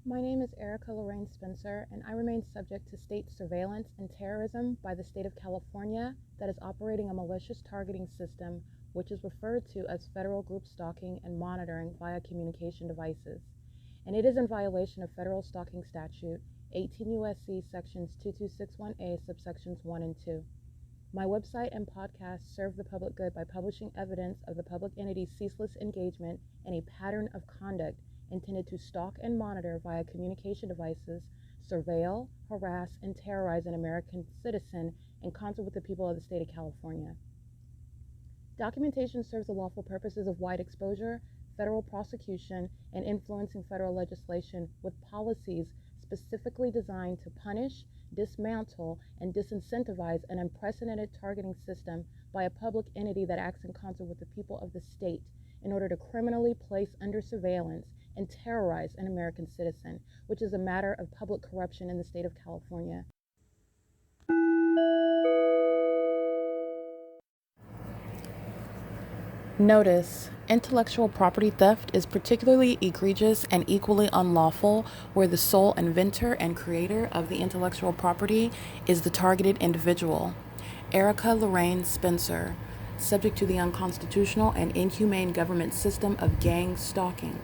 My name is Erica Lorraine Spencer, and I remain subject to state surveillance and terrorism by the state of California that is operating a malicious targeting system, which is referred to as federal group stalking and monitoring via communication devices. And it is in violation of federal stalking statute 18 U.S.C. sections 2261A subsections 1 and 2. My website and podcast serve the public good by publishing evidence of the public entity's ceaseless engagement in a pattern of conduct intended to stalk and monitor via communication devices, surveil, harass, and terrorize an American citizen in concert with the people of the state of California. Documentation serves the lawful purposes of wide exposure, federal prosecution, and influencing federal legislation with policies specifically designed to punish, dismantle, and disincentivize an unprecedented targeting system by a public entity that acts in concert with the people of the state in order to criminally place under surveillance and terrorize an American citizen, which is a matter of public corruption in the state of California. Notice: intellectual property theft is particularly egregious and equally unlawful where the sole inventor and creator of the intellectual property is the targeted individual. Erica Lorraine Spencer, subject to the unconstitutional and inhumane government system of gang stalking,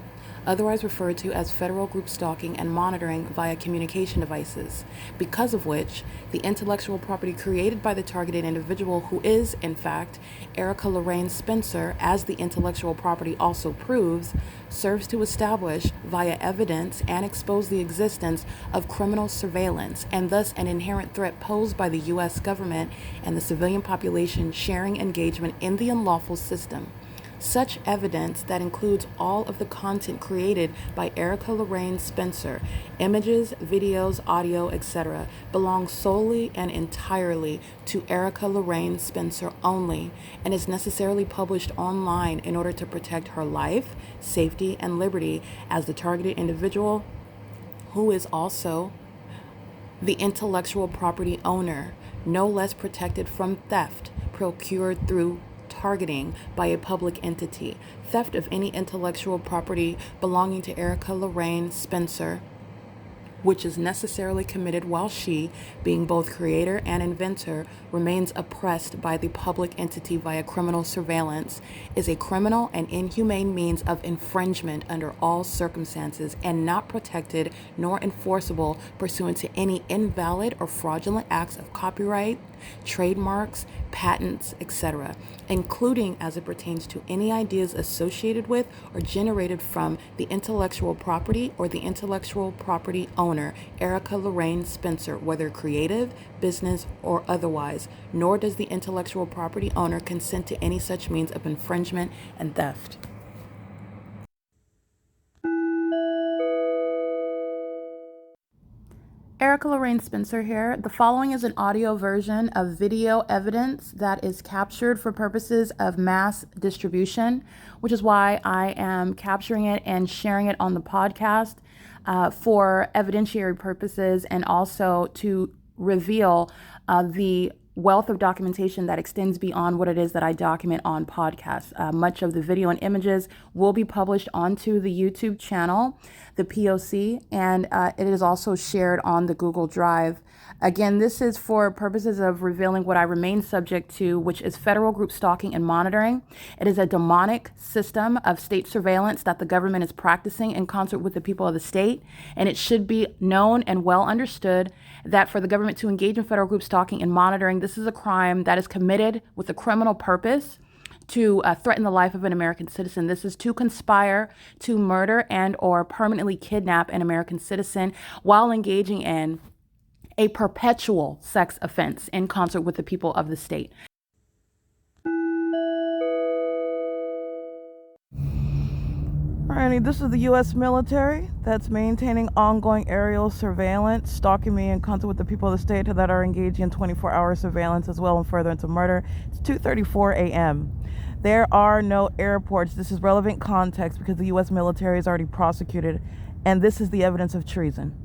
otherwise referred to as federal group stalking and monitoring via communication devices, because of which the intellectual property created by the targeted individual, who is, in fact, Erica Lorraine Spencer, as the intellectual property also proves, serves to establish via evidence and expose the existence of criminal surveillance and thus an inherent threat posed by the U.S. government and the civilian population sharing engagement in the unlawful system. Such evidence that includes all of the content created by Erica Lorraine Spencer, images, videos, audio, etc., belongs solely and entirely to Erica Lorraine Spencer only and is necessarily published online in order to protect her life, safety, and liberty as the targeted individual, who is also the intellectual property owner, no less protected from theft procured through targeting by a public entity. Theft of any intellectual property belonging to Erica Lorraine Spencer, which is necessarily committed while she, being both creator and inventor, remains oppressed by the public entity via criminal surveillance, is a criminal and inhumane means of infringement under all circumstances and not protected nor enforceable pursuant to any invalid or fraudulent acts of copyright, trademarks, patents, etc., including as it pertains to any ideas associated with or generated from the intellectual property or the intellectual property owner, Erica Lorraine Spencer, whether creative, business, or otherwise, nor does the intellectual property owner consent to any such means of infringement and theft. Erica Lorraine Spencer here. The following is an audio version of video evidence that is captured for purposes of mass distribution, which is why I am capturing it and sharing it on the podcast for evidentiary purposes and also to reveal the wealth of documentation that extends beyond what it is that I document on podcasts. Much of the video and images will be published onto the YouTube channel, the P.O.C, and it is also shared on the Google Drive. Again, this is for purposes of revealing what I remain subject to, which is federal group stalking and monitoring. It is a demonic system of state surveillance that the government is practicing in concert with the people of the state, and it should be known and well understood that for the government to engage in federal group stalking and monitoring, this is a crime that is committed with a criminal purpose to threaten the life of an American citizen. This is to conspire to murder and or permanently kidnap an American citizen while engaging in a perpetual sex offense in concert with the people of the state. Alrighty, this is the U.S. military that's maintaining ongoing aerial surveillance, stalking me in concert with the people of the state that are engaging in 24-hour surveillance as well and further into murder. It's 2:34 a.m. There are no airports. This is relevant context because the U.S. military is already prosecuted, and this is the evidence of treason.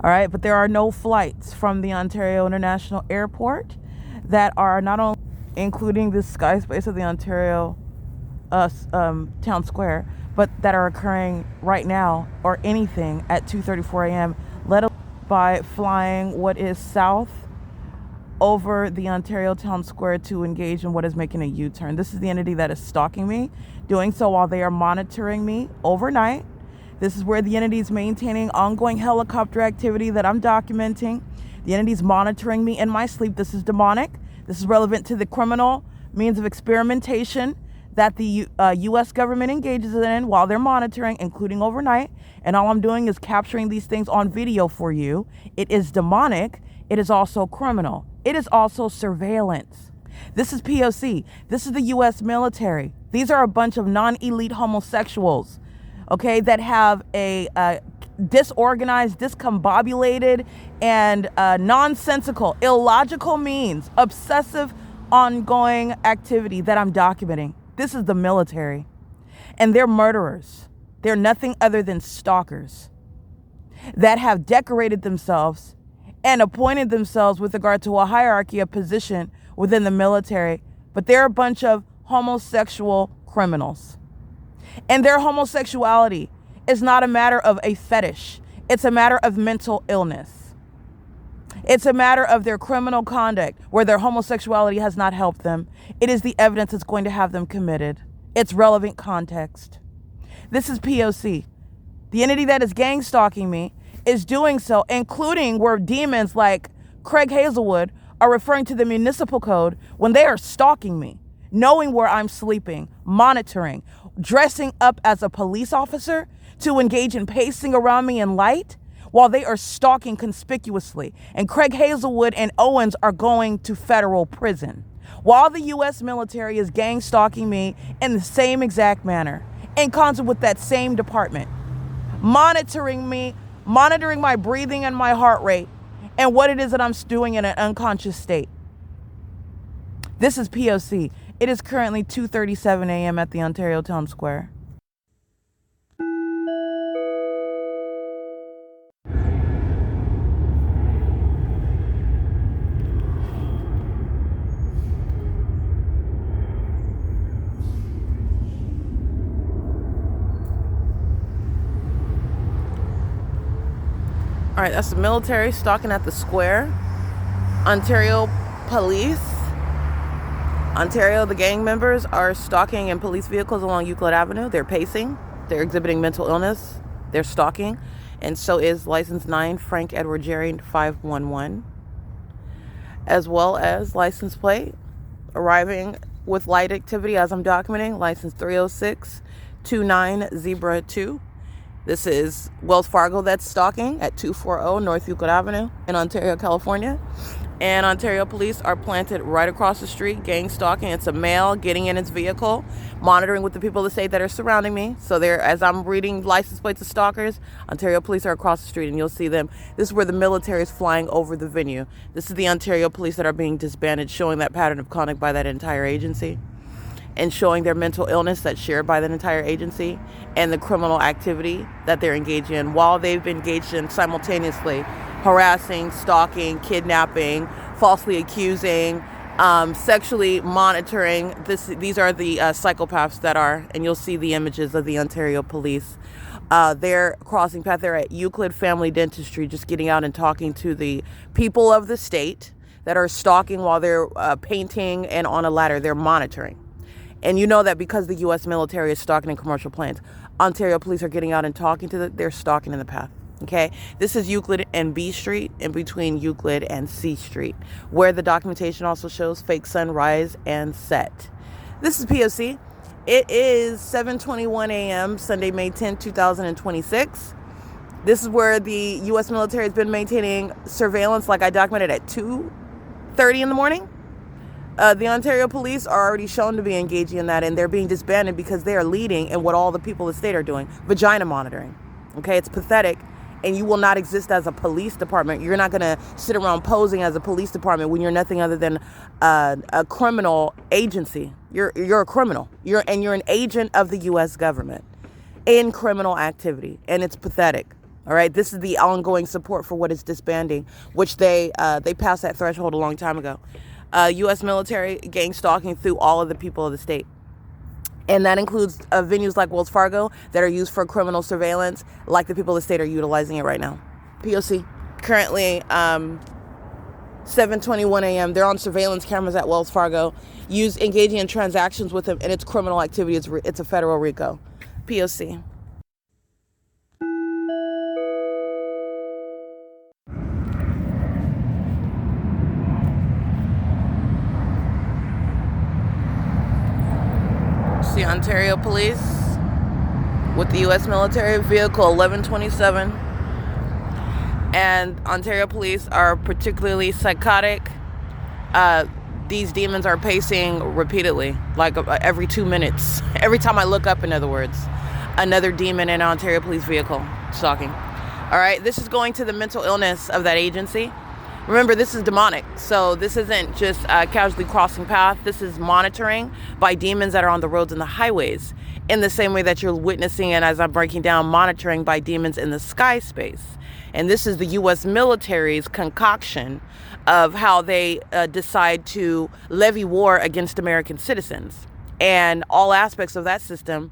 All right, but there are no flights from the Ontario International Airport that are not only including the sky space of the Ontario town square, but that are occurring right now or anything at 2:34 a.m. Led by flying what is south over the Ontario town square to engage in what is making a U-turn. This is the entity that is stalking me, doing so while they are monitoring me overnight. This is where the entity is maintaining ongoing helicopter activity that I'm documenting. The entity is monitoring me in my sleep. This is demonic. This is relevant to the criminal means of experimentation that the U.S. government engages in while they're monitoring, including overnight. And all I'm doing is capturing these things on video for you. It is demonic. It is also criminal. It is also surveillance. This is P.O.C. This is the U.S. military. These are a bunch of non-elite homosexuals, okay, that have a disorganized, discombobulated, and nonsensical, illogical means, obsessive, ongoing activity that I'm documenting. This is the military. And they're murderers. They're nothing other than stalkers that have decorated themselves and appointed themselves with regard to a hierarchy of position within the military. But they're a bunch of homosexual criminals. And their homosexuality is not a matter of a fetish. It's a matter of mental illness. It's a matter of their criminal conduct where their homosexuality has not helped them. It is the evidence that's going to have them committed. It's relevant context. This is P.O.C. The entity that is gang stalking me is doing so, including where demons like Craig Hazelwood are referring to the municipal code when they are stalking me, knowing where I'm sleeping, monitoring, dressing up as a police officer to engage in pacing around me in light while they are stalking conspicuously. And Craig Hazelwood and Owens are going to federal prison while the U.S. military is gang stalking me in the same exact manner, in concert with that same department, monitoring me, monitoring my breathing and my heart rate and what it is that I'm doing in an unconscious state. This is P.O.C. It is currently 2:37 a.m. at the Ontario Town Square. All right, that's the military stalking at the square. Ontario police. Ontario, the gang members are stalking in police vehicles along Euclid Avenue. They're pacing. They're exhibiting mental illness. They're stalking. And so is license 9 Frank Edward Jerry 511. As well as license plate arriving with light activity as I'm documenting. License 306 29 Zebra 2. This is Wells Fargo that's stalking at 240 North Euclid Avenue in Ontario, California. And Ontario police are planted right across the street, gang stalking. It's a male getting in his vehicle, monitoring with the people of the state that are surrounding me. So there, as I'm reading license plates of stalkers, Ontario police are across the street and you'll see them. This is where the military is flying over the venue. This is the Ontario police that are being disbanded, showing that pattern of conduct by that entire agency, and showing their mental illness that's shared by that entire agency and the criminal activity that they're engaged in while they've been engaged in simultaneously harassing, stalking, kidnapping, falsely accusing, sexually monitoring. These are the psychopaths that are, and you'll see the images of the Ontario police. They're crossing path. They're at Euclid Family Dentistry, just getting out and talking to the people of the state that are stalking while they're painting and on a ladder. They're monitoring. And you know that because the U.S. military is stalking in commercial planes, Ontario police are getting out and talking to them. They're stalking in the path. Okay, this is Euclid and B Street, in between Euclid and C Street, where the documentation also shows fake sunrise and set. This is P.O.C. It is 7:21 a.m. Sunday, May 10, 2026. This is where the U.S. military has been maintaining surveillance, like I documented, at 2:30 in the morning. The Ontario police are already shown to be engaging in that, and they're being disbanded because they are leading in what all the people of the state are doing, vagina monitoring. Okay, it's pathetic, and you will not exist as a police department. You're not going to sit around posing as a police department when you're nothing other than a criminal agency. You're a criminal. You're an agent of the U.S. government in criminal activity, and it's pathetic. All right, this is the ongoing support for what is disbanding, which they passed that threshold a long time ago. U.S. military gang stalking through all of the people of the state. And that includes venues like Wells Fargo that are used for criminal surveillance, like the people of the state are utilizing it right now. P.O.C. Currently, 7:21 a.m. They're on surveillance cameras at Wells Fargo, engaging in transactions with them, and it's criminal activity. It's a federal RICO. P.O.C. See Ontario Police with the U.S. military vehicle 1127. And Ontario Police are particularly psychotic. These demons are pacing repeatedly, like every 2 minutes. Every time I look up, in other words, another demon in an Ontario Police vehicle stalking. All right, this is going to the mental illness of that agency. Remember, this is demonic, so this isn't just casually crossing path. This is monitoring by demons that are on the roads and the highways, in the same way that you're witnessing, and as I'm breaking down, monitoring by demons in the sky space. And this is the U.S. military's concoction of how they decide to levy war against American citizens. And all aspects of that system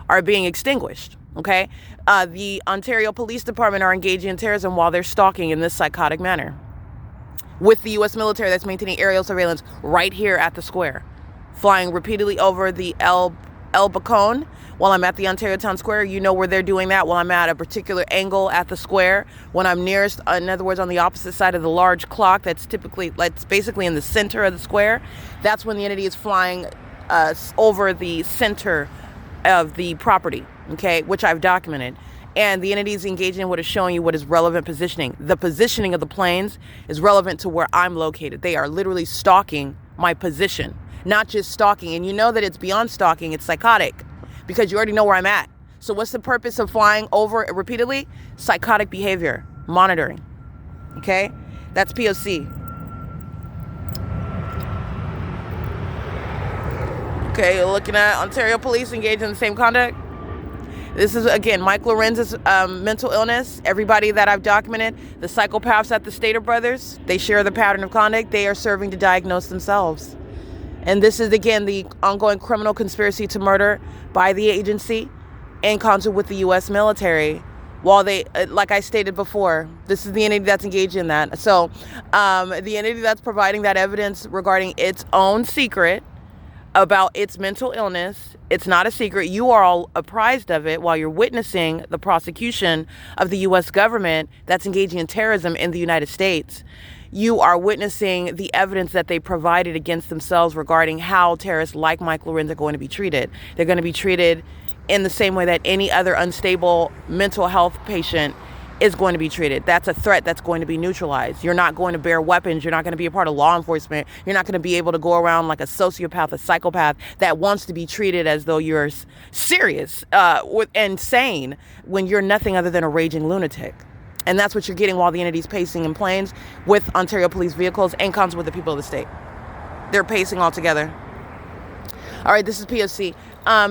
are being extinguished, okay? The Ontario Police Department are engaging in terrorism while they're stalking in this psychotic manner, with the U.S. military that's maintaining aerial surveillance right here at the square, flying repeatedly over the El Bacon while I'm at the Ontario Town Square. You know where they're doing that, while I'm at a particular angle at the square. When I'm nearest, in other words, on the opposite side of the large clock that's basically in the center of the square, that's when the entity is flying over the center of the property, okay, which I've documented. And the entity is engaging in what is showing you what is relevant positioning. The positioning of the planes is relevant to where I'm located. They are literally stalking my position, not just stalking. And you know that it's beyond stalking, it's psychotic, because you already know where I'm at. So what's the purpose of flying over repeatedly? Psychotic behavior, monitoring, okay? That's P.O.C. Okay, you're looking at Ontario Police engaged in the same conduct. This is, again, Mike Lorenz's mental illness. Everybody that I've documented, the psychopaths at the Stater Brothers, they share the pattern of conduct. They are serving to diagnose themselves. And this is, again, the ongoing criminal conspiracy to murder by the agency in concert with the U.S. military. While they, like I stated before, this is the entity that's engaged in that. So the entity that's providing that evidence regarding its own secret about its mental illness, it's not a secret. You are all apprised of it while you're witnessing the prosecution of the U.S. government that's engaging in terrorism in the United States. You are witnessing the evidence that they provided against themselves regarding how terrorists like Mike Lorenz are going to be treated. They're going to be treated in the same way that any other unstable mental health patient is going to be treated. That's a threat that's going to be neutralized. You're not going to bear weapons. You're not going to be a part of law enforcement. You're not going to be able to go around like a sociopath, a psychopath that wants to be treated as though you're serious and sane when you're nothing other than a raging lunatic. And that's what you're getting while the entity's pacing in planes with Ontario Police vehicles and concert with the people of the state. They're pacing all together. All right, this is P.O.C.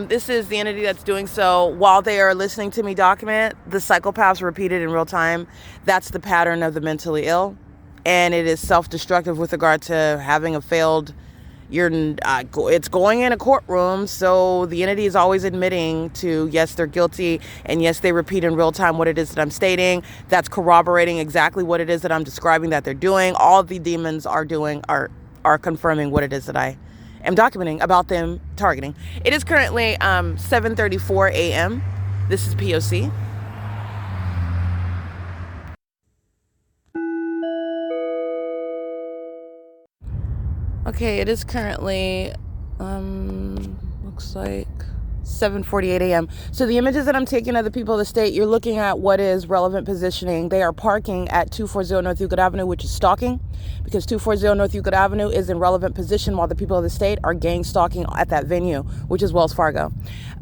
This is the entity that's doing so while they are listening to me document the psychopaths repeated in real time. That's the pattern of the mentally ill. And it is self-destructive with regard to having a failed, it's going in a courtroom. So the entity is always admitting to, yes, they're guilty. And yes, they repeat in real time what it is that I'm stating. That's corroborating exactly what it is that I'm describing that they're doing. All the demons are doing are confirming what it is that I am documenting about them targeting. It is currently 7:34 a.m. This is P.O.C. Okay, it is currently looks like 7:48 a.m. So the images that I'm taking of the people of the state, you're looking at what is relevant positioning. They are parking at 240 North Euclid Avenue, which is stalking, because 240 North Euclid Avenue is in relevant position while the people of the state are gang stalking at that venue, which is Wells Fargo.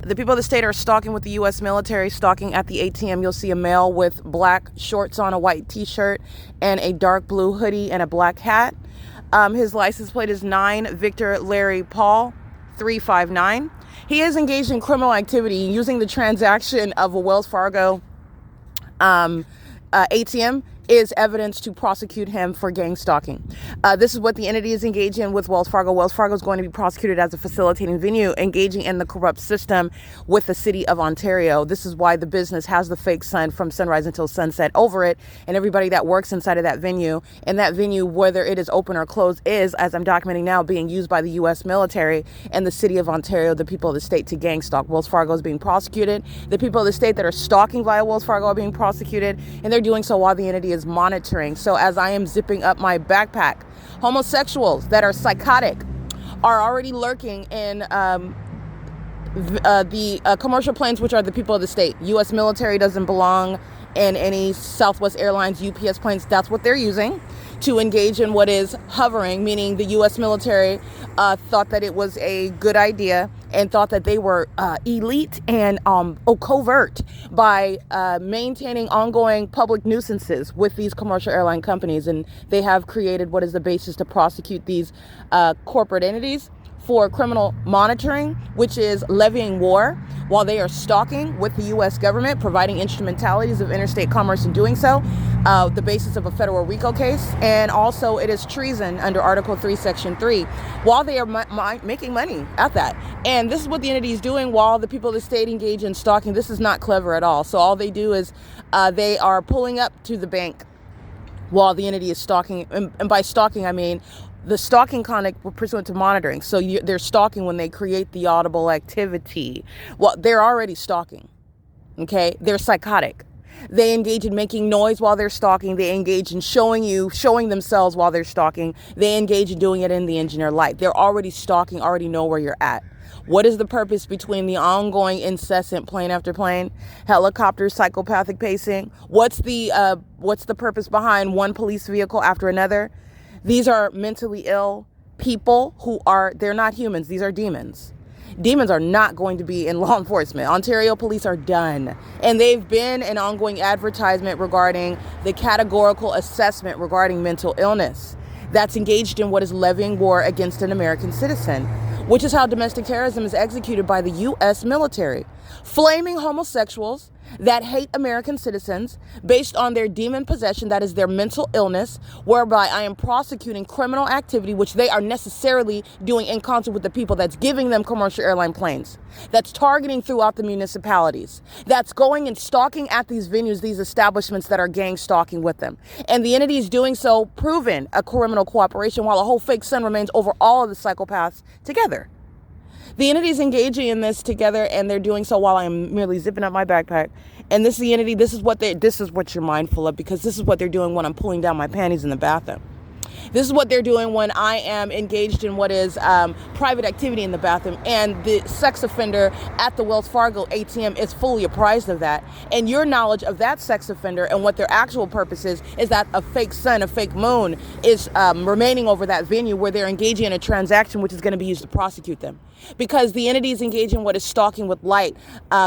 The people of the state are stalking with the U.S. military, stalking at the ATM. You'll see a male with black shorts on, a white t-shirt, and a dark blue hoodie and a black hat. His license plate is 9 Victor Larry Paul 359. He is engaged in criminal activity using the transaction of a Wells Fargo ATM. is evidence to prosecute him for gang stalking. This is what the entity is engaged in with Wells Fargo. Wells Fargo is going to be prosecuted as a facilitating venue, engaging in the corrupt system with the city of Ontario. This is why the business has the fake sun from sunrise until sunset over it, and everybody that works inside of that venue, and that venue, whether it is open or closed, is, as I'm documenting now, being used by the U.S. military and the city of Ontario, the people of the state, to gang stalk. Wells Fargo is being prosecuted. The people of the state that are stalking via Wells Fargo are being prosecuted, and they're doing so while the entity is monitoring. So as I am zipping up my backpack, homosexuals that are psychotic are already lurking in the commercial planes, which are the people of the state. U.S. military doesn't belong in any Southwest Airlines, UPS planes. That's what they're using to engage in what is hovering, meaning the U.S. military thought that it was a good idea and thought that they were elite and covert by maintaining ongoing public nuisances with these commercial airline companies. And they have created what is the basis to prosecute these corporate entities for criminal monitoring, which is levying war while they are stalking with the U.S. government, providing instrumentalities of interstate commerce in doing so, the basis of a federal RICO case. And also it is treason under Article 3, Section 3, while they are making money at that. And this is what the entity is doing while the people of the state engage in stalking. This is not clever at all. So all they do is they are pulling up to the bank while the entity is stalking. And by stalking, I mean the stalking conduct pursuant to monitoring. So they're stalking when they create the audible activity. Well, they're already stalking. Okay, they're psychotic. They engage in making noise while they're stalking. They engage in showing themselves while they're stalking. They engage in doing it in the engineer light. They're already stalking, already know where you're at. What is the purpose between the ongoing, incessant plane after plane, helicopter, psychopathic pacing? What's the purpose behind one police vehicle after another? These are mentally ill people they're not humans. These are demons. Demons are not going to be in law enforcement. Ontario police are done. And they've been an ongoing advertisement regarding the categorical assessment regarding mental illness that's engaged in what is levying war against an American citizen, which is how domestic terrorism is executed by the U.S. military. Flaming homosexuals that hate American citizens based on their demon possession, that is their mental illness, whereby I am prosecuting criminal activity, which they are necessarily doing in concert with the people that's giving them commercial airline planes, that's targeting throughout the municipalities, that's going and stalking at these venues, these establishments that are gang stalking with them. And the entity is doing so, proven a criminal cooperation, while a whole fake sun remains over all of the psychopaths together. The entity is engaging in this together, and they're doing so while I'm merely zipping up my backpack. And this is the entity. This is what you're mindful of, because this is what they're doing when I'm pulling down my panties in the bathroom. This is what they're doing when I am engaged in what is private activity in the bathroom, and the sex offender at the Wells Fargo ATM is fully apprised of that. And your knowledge of that sex offender and what their actual purpose is that a fake sun, a fake moon is remaining over that venue where they're engaging in a transaction which is going to be used to prosecute them. Because the entity is engaging in what is stalking with light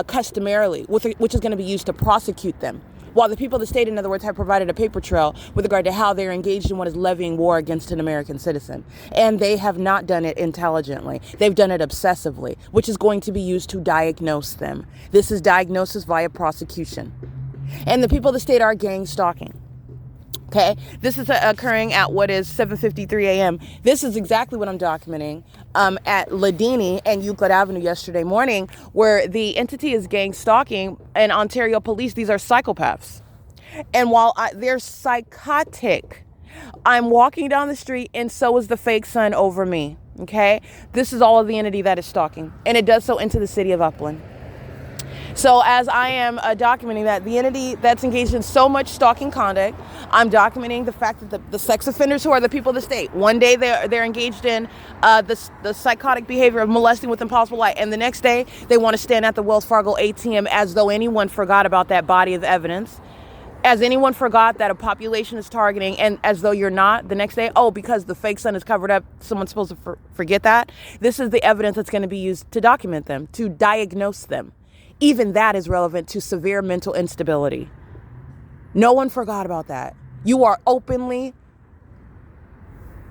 customarily, which is going to be used to prosecute them. While the people of the state, in other words, have provided a paper trail with regard to how they're engaged in what is levying war against an American citizen. And they have not done it intelligently. They've done it obsessively, which is going to be used to diagnose them. This is diagnosis via prosecution. And the people of the state are gang stalking. Okay, this is occurring at what is 7:53 a.m. This is exactly what I'm documenting at Ladini and Euclid Avenue yesterday morning, where the entity is gang stalking, and Ontario police, these are psychopaths. And while they're psychotic, I'm walking down the street, and so is the fake sun over me. Okay, this is all of the entity that is stalking, and it does so into the city of Upland. So as I am documenting that, the entity that's engaged in so much stalking conduct, I'm documenting the fact that the sex offenders, who are the people of the state, one day they're engaged in the psychotic behavior of molesting with impossible light, and the next day they want to stand at the Wells Fargo ATM as though anyone forgot about that body of evidence, as anyone forgot that a population is targeting, and as though you're not, the next day, because the fake sun is covered up, someone's supposed to forget that. This is the evidence that's going to be used to document them, to diagnose them. Even that is relevant to severe mental instability. No one forgot about that. You are openly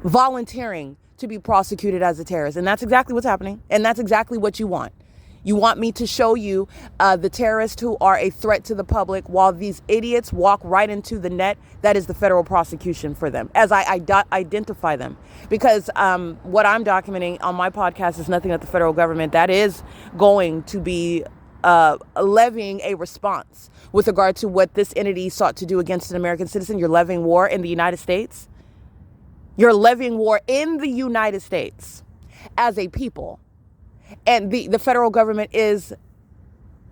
volunteering to be prosecuted as a terrorist. And that's exactly what's happening. And that's exactly what you want. You want me to show you the terrorists who are a threat to the public while these idiots walk right into the net? That is the federal prosecution for them, as I identify them. Because what I'm documenting on my podcast is nothing that the federal government that is going to be levying a response with regard to what this entity sought to do against an American citizen. You're levying war in the United States. You're levying war in the United States as a people. And the federal government is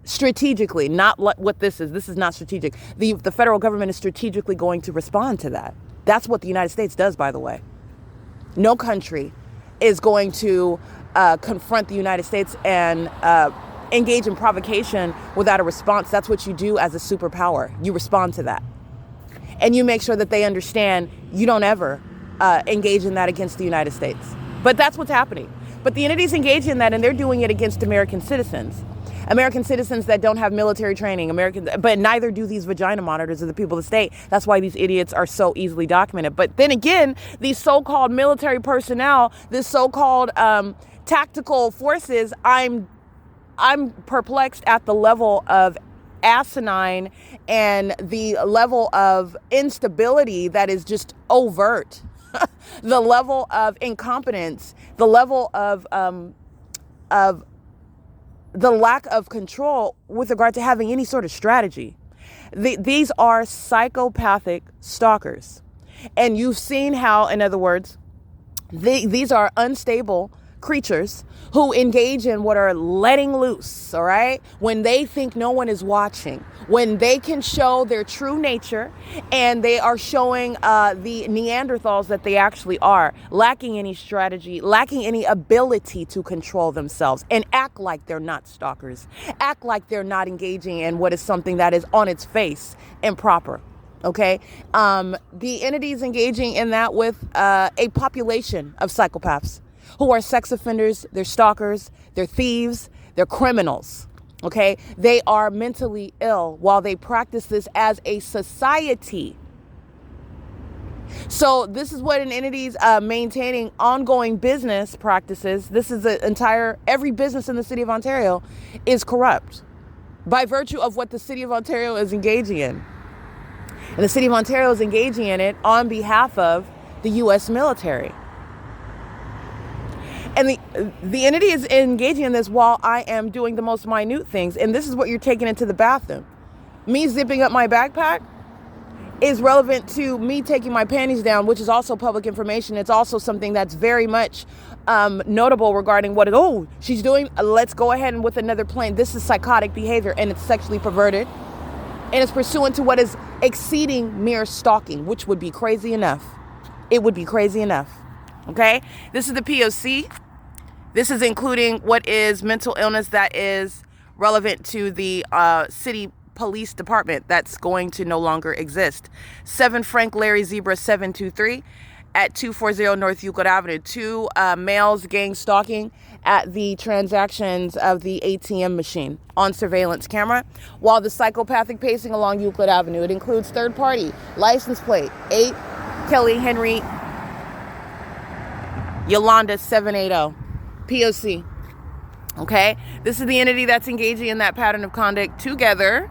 strategically, not what this is not strategic. The federal government is strategically going to respond to that. That's what the United States does, by the way. No country is going to confront the United States and engage in provocation without a response. That's what you do as a superpower. You respond to that. And you make sure that they understand you don't ever engage in that against the United States. But that's what's happening. But the entities engage in that, and they're doing it against American citizens. American citizens that don't have military training, but neither do these vagina monitors of the people of the state. That's why these idiots are so easily documented. But then again, these so-called military personnel, this so-called tactical forces, I'm perplexed at the level of asinine and the level of instability that is just overt. The level of incompetence, the level of the lack of control with regard to having any sort of strategy. These are psychopathic stalkers. And you've seen how, in other words, these are unstable creatures who engage in what are letting loose, all right? When they think no one is watching, when they can show their true nature, and they are showing the Neanderthals that they actually are, lacking any strategy, lacking any ability to control themselves, and act like they're not stalkers, act like they're not engaging in what is something that is on its face improper. Okay, the entities engaging in that with a population of psychopaths who are sex offenders, they're stalkers, they're thieves, they're criminals. Okay, they are mentally ill while they practice this as a society. So this is what an entity's maintaining ongoing business practices. This is every business in the city of Ontario is corrupt by virtue of what the city of Ontario is engaging in. And the city of Ontario is engaging in it on behalf of the U.S. military. And the entity is engaging in this while I am doing the most minute things. And this is what you're taking into the bathroom. Me zipping up my backpack is relevant to me taking my panties down, which is also public information. It's also something that's very much notable regarding what she's doing. Let's go ahead and with another plane. This is psychotic behavior, and it's sexually perverted. And it's pursuant to what is exceeding mere stalking, which would be crazy enough. It would be crazy enough. Okay? This is the P.O.C. This is including what is mental illness that is relevant to the city police department that's going to no longer exist. 7 Frank Larry Zebra 723 at 240 North Euclid Avenue. 2 males gang stalking at the transactions of the ATM machine on surveillance camera, while the psychopathic pacing along Euclid Avenue. It includes third party license plate 8 Kelly Henry Yolanda 780 P.O.C. Okay, this is the entity that's engaging in that pattern of conduct together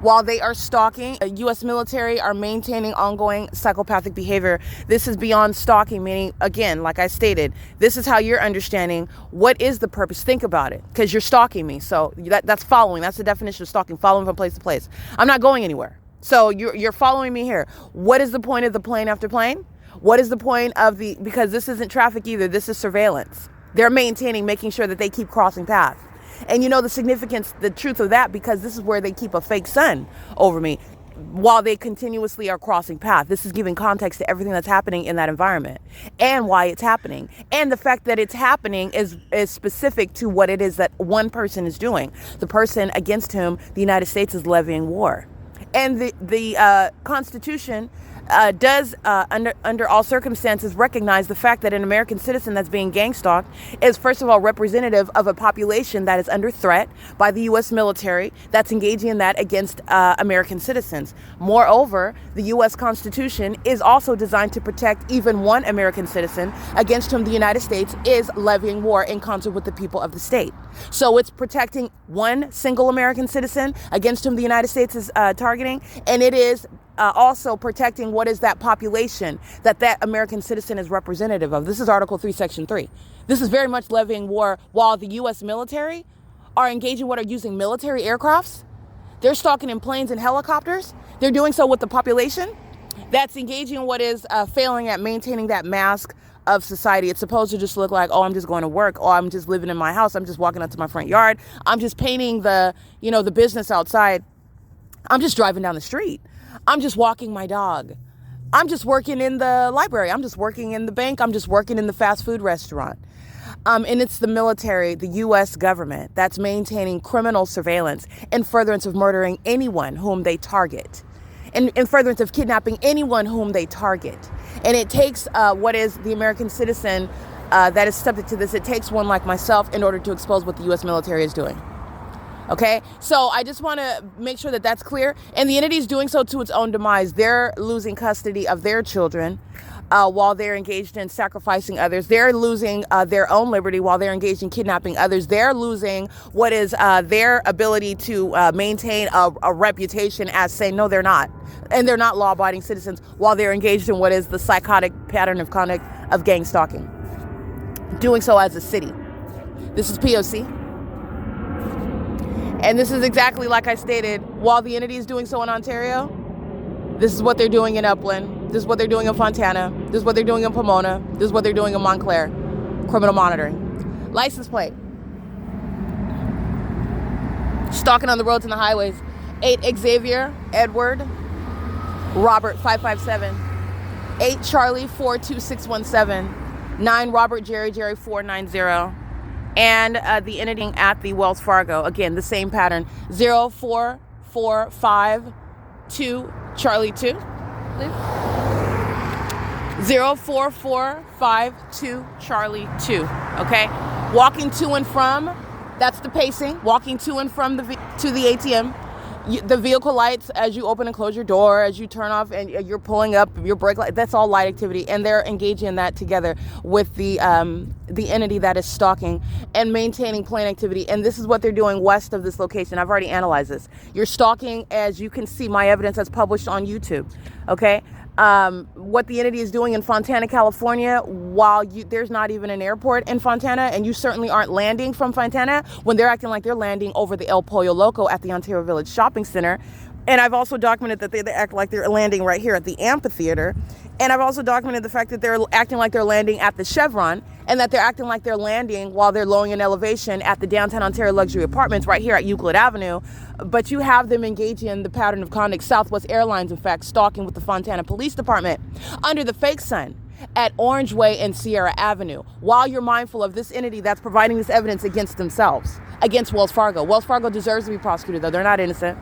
while they are stalking. U.S. military are maintaining ongoing psychopathic behavior. This is beyond stalking, meaning, again, like I stated, this is how you're understanding what is the purpose. Think about it, because you're stalking me. So that's following. That's the definition of stalking, following from place to place. I'm not going anywhere. So you're following me here. What is the point of the plane after plane? What is the point of because this isn't traffic either. This is surveillance. They're making sure that they keep crossing paths. And you know the significance, the truth of that, because this is where they keep a fake sun over me while they continuously are crossing paths. This is giving context to everything that's happening in that environment and why it's happening. And the fact that it's happening is specific to what it is that one person is doing. The person against whom the United States is levying war. And the Constitution does, under all circumstances, recognize the fact that an American citizen that's being gang stalked is, first of all, representative of a population that is under threat by the U.S. military that's engaging in that against American citizens. Moreover, the U.S. Constitution is also designed to protect even one American citizen against whom the United States is levying war in concert with the people of the state. So it's protecting one single American citizen against whom the United States is targeting, and it is also protecting what is that population that American citizen is representative of. This is Article 3, Section 3. This is very much levying war while the U.S. military are engaging what are using military aircrafts. They're stalking in planes and helicopters. They're doing so with the population that's engaging what is failing at maintaining that mask of society. It's supposed to just look like, oh, I'm just going to work, or I'm just living in my house, I'm just walking up to my front yard, I'm just painting the business outside, I'm just driving down the street, I'm just walking my dog, I'm just working in the library, I'm just working in the bank, I'm just working in the fast food restaurant. And it's the military, the U.S. government, that's maintaining criminal surveillance in furtherance of murdering anyone whom they target, in furtherance of kidnapping anyone whom they target. And it takes what is the American citizen that is subject to this, it takes one like myself in order to expose what the U.S. military is doing. Okay, so I just want to make sure that that's clear. And the entity is doing so to its own demise. They're losing custody of their children while they're engaged in sacrificing others. They're losing their own liberty while they're engaged in kidnapping others. They're losing what is their ability to maintain a reputation as saying, no, they're not. And they're not law-abiding citizens while they're engaged in what is the psychotic pattern of conduct of gang stalking. Doing so as a city. This is P.O.C. And this is exactly like I stated, while the entity is doing so in Ontario, this is what they're doing in Upland. This is what they're doing in Fontana. This is what they're doing in Pomona. This is what they're doing in Montclair. Criminal monitoring. License plate. Stalking on the roads and the highways. 8 Xavier, Edward, Robert 557. 8 Charlie 42617. 9 Robert Jerry 490. And the entity at the Wells Fargo. Again, the same pattern. 04452 Charlie 2. 04452 Charlie 2. Okay? Walking to and from, that's the pacing. Walking to and from to the ATM. The vehicle lights as you open and close your door, as you turn off and you're pulling up your brake light, that's all light activity. And they're engaging in that together with the entity that is stalking and maintaining plane activity. And this is what they're doing west of this location. I've already analyzed this. You're stalking, as you can see, my evidence that's published on YouTube. Okay? What the entity is doing in Fontana, California, while there's not even an airport in Fontana, and you certainly aren't landing from Fontana, when they're acting like they're landing over the El Pollo Loco at the Ontario Village Shopping Center. And I've also documented that they act like they're landing right here at the amphitheater. And I've also documented the fact that they're acting like they're landing at the Chevron, and that they're acting like they're landing while they're lowering in elevation at the downtown Ontario luxury apartments right here at Euclid Avenue. But you have them engaging in the pattern of conduct. Southwest Airlines, in fact, stalking with the Fontana Police Department under the fake sun at Orange Way and Sierra Avenue, while you're mindful of this entity that's providing this evidence against themselves, against Wells Fargo. Wells Fargo deserves to be prosecuted, though. They're not innocent.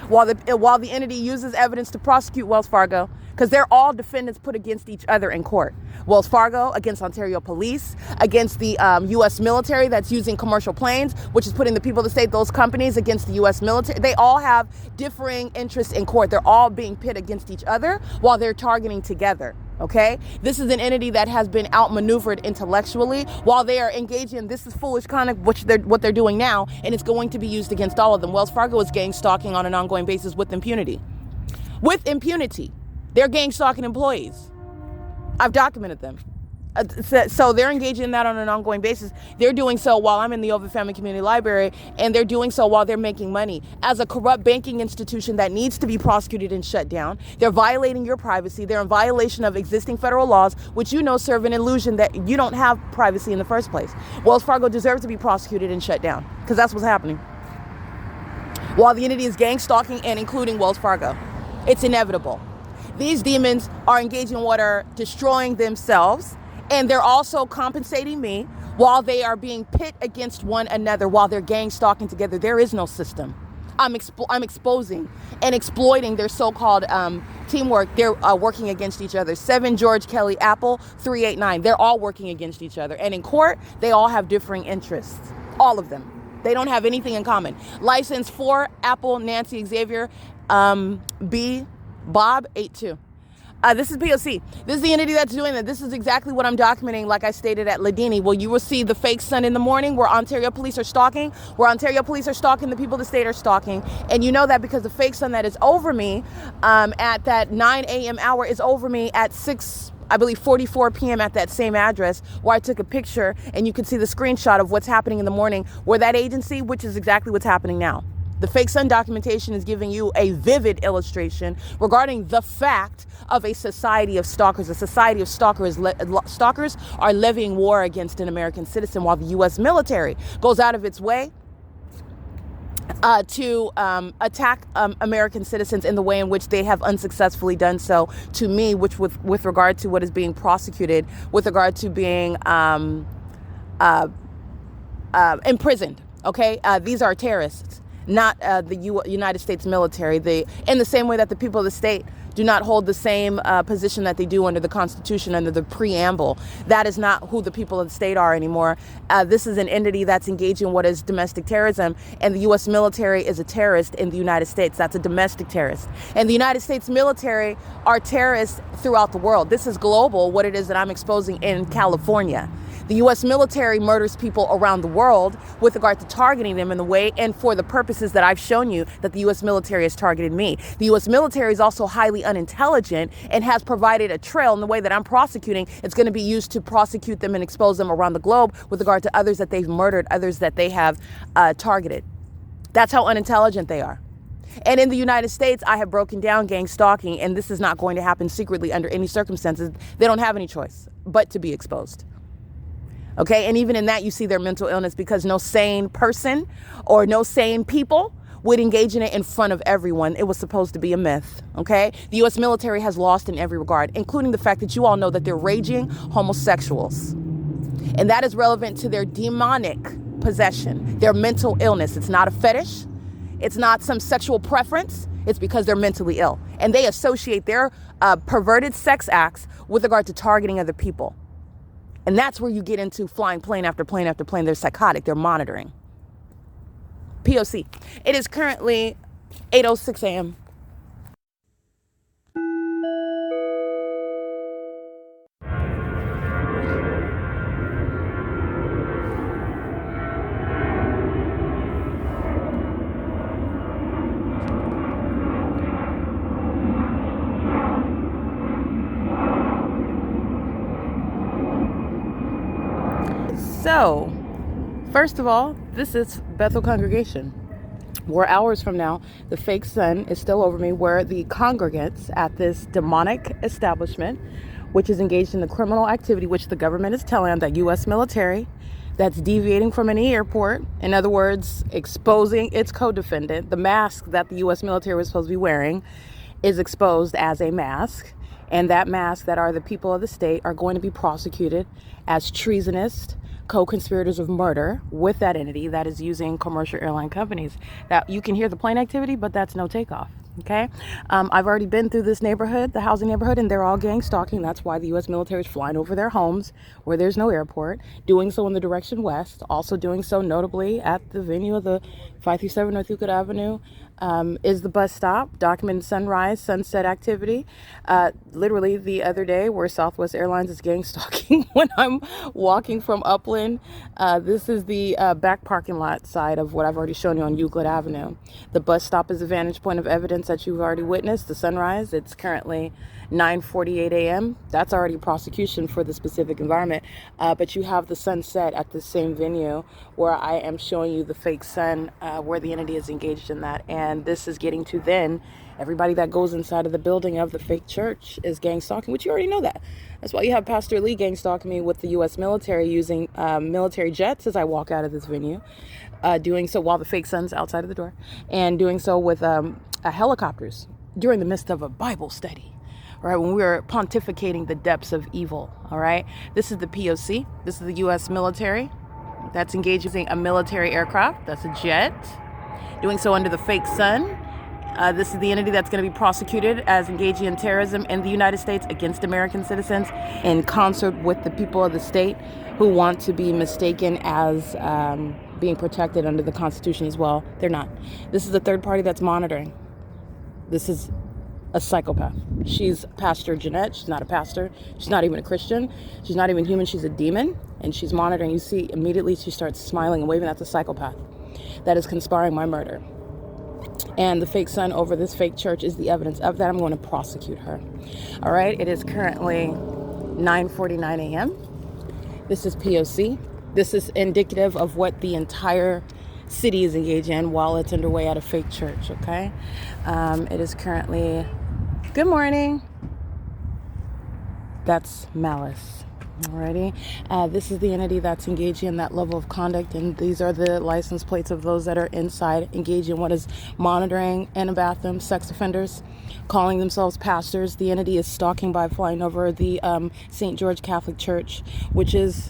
While the entity uses evidence to prosecute Wells Fargo, because they're all defendants put against each other in court. Wells Fargo against Ontario Police, against the U.S. military that's using commercial planes, which is putting the people of the state, those companies, against the U.S. military. They all have differing interests in court. They're all being pit against each other while they're targeting together. Okay? This is an entity that has been outmaneuvered intellectually while they are engaged in this is foolish conduct, what they're doing now, and it's going to be used against all of them. Wells Fargo is gang stalking on an ongoing basis with impunity. With impunity. They're gang stalking employees. I've documented them. So they're engaging in that on an ongoing basis. They're doing so while I'm in the OVITT Family Community Library, and they're doing so while they're making money. As a corrupt banking institution that needs to be prosecuted and shut down, they're violating your privacy. They're in violation of existing federal laws, which serve an illusion that you don't have privacy in the first place. Wells Fargo deserves to be prosecuted and shut down, because that's what's happening. While the entity is gang stalking and including Wells Fargo. It's inevitable. These demons are engaging in what are destroying themselves, and they're also compensating me while they are being pit against one another, while they're gang stalking together. There is no system. I'm exposing and exploiting their so-called teamwork. They're working against each other. 7 George Kelly Apple 389. They're all working against each other. And in court, they all have differing interests. All of them. They don't have anything in common. License 4 Apple Nancy Xavier B Bob 82. This is P.O.C. This is the entity that's doing that. This is exactly what I'm documenting, like I stated at Ladini. Well, you will see the fake sun in the morning where Ontario police are stalking, the people of the state are stalking. And you know that because the fake sun that is over me at that 9 a.m. hour is over me at 44 p.m. at that same address where I took a picture, and you can see the screenshot of what's happening in the morning where that agency, which is exactly what's happening now. The fake sun documentation is giving you a vivid illustration regarding the fact of a society of stalkers. A society of stalkers are levying war against an American citizen, while the U.S. military goes out of its way to attack American citizens in the way in which they have unsuccessfully done so to me, which with regard to what is being prosecuted, with regard to being imprisoned. Okay, these are terrorists, not the United States military. In the same way that the people of the state do not hold the same position that they do under the Constitution, under the preamble. That is not who the people of the state are anymore. This is an entity that's engaged in what is domestic terrorism, and the U.S. military is a terrorist in the United States. That's a domestic terrorist. And the United States military are terrorists throughout the world. This is global, what it is that I'm exposing in California. The U.S. military murders people around the world with regard to targeting them in the way and for the purposes that I've shown you that the U.S. military has targeted me. The U.S. military is also highly unintelligent and has provided a trail in the way that I'm prosecuting. It's going to be used to prosecute them and expose them around the globe with regard to others that they've murdered, others that they have targeted. That's how unintelligent they are. And in the United States, I have broken down gang stalking, and this is not going to happen secretly under any circumstances. They don't have any choice but to be exposed. Okay, and even in that, you see their mental illness, because no sane person or no sane people would engage in it in front of everyone. It was supposed to be a myth. Okay, the U.S. military has lost in every regard, including the fact that you all know that they're raging homosexuals. And that is relevant to their demonic possession, their mental illness. It's not a fetish. It's not some sexual preference. It's because they're mentally ill. And they associate their perverted sex acts with regard to targeting other people. And that's where you get into flying plane after plane after plane. They're psychotic. They're monitoring. P.O.C. It is currently 8:06 a.m. So, first of all, this is Bethel congregation, where hours from now, the fake sun is still over me, where the congregants at this demonic establishment, which is engaged in the criminal activity, which the government is telling that U.S. military that's deviating from any airport, in other words, exposing its co-defendant, the mask that the U.S. military was supposed to be wearing is exposed as a mask. And that mask that are the people of the state are going to be prosecuted as treasonous co-conspirators of murder with that entity that is using commercial airline companies. That you can hear the plane activity, but that's no takeoff. Okay, I've already been through this neighborhood, the housing neighborhood, and they're all gang stalking. That's why the U.S. military is flying over their homes where there's no airport, doing so in the direction west, also doing so notably at the venue of the 537 North Euclid Avenue. Is the bus stop, documented sunrise, sunset activity. Literally the other day where Southwest Airlines is gang stalking when I'm walking from Upland. This is the back parking lot side of what I've already shown you on Euclid Avenue. The bus stop is a vantage point of evidence that you've already witnessed. The sunrise, it's currently 9:48 a.m. That's already prosecution for the specific environment. But you have the sunset at the same venue where I am showing you the fake sun, where the entity is engaged in that. And this is getting to then everybody that goes inside of the building of the fake church is gang stalking, which you already know that. That's why you have Pastor Lee gang stalking me with the U.S. military using military jets as I walk out of this venue, doing so while the fake sun's outside of the door, and doing so with helicopters during the midst of a Bible study. Right, when we were pontificating the depths of evil. All right, this is the P.O.C. This is the U.S. military that's engaging a military aircraft. That's a jet, doing so under the fake sun. This is the entity that's going to be prosecuted as engaging in terrorism in the United States against American citizens, in concert with the people of the state who want to be mistaken as being protected under the Constitution as well. They're not. This is a third party that's monitoring. This is a psychopath. She's Pastor Jeanette. She's not a pastor. She's not even a Christian. She's not even human. She's a demon. And she's monitoring. You see, immediately she starts smiling and waving. That's a psychopath that is conspiring my murder. And the fake son over this fake church is the evidence of that. I'm going to prosecute her. All right. It is currently 9:49 a.m. This is P.O.C. This is indicative of what the entire city is engaged in while it's underway at a fake church. Okay. It is currently... Good morning. That's malice. Alrighty. This is the entity that's engaging in that level of conduct, and these are the license plates of those that are inside engaging in what is monitoring in a bathroom, sex offenders, calling themselves pastors. The entity is stalking by flying over the St. George Catholic Church, which is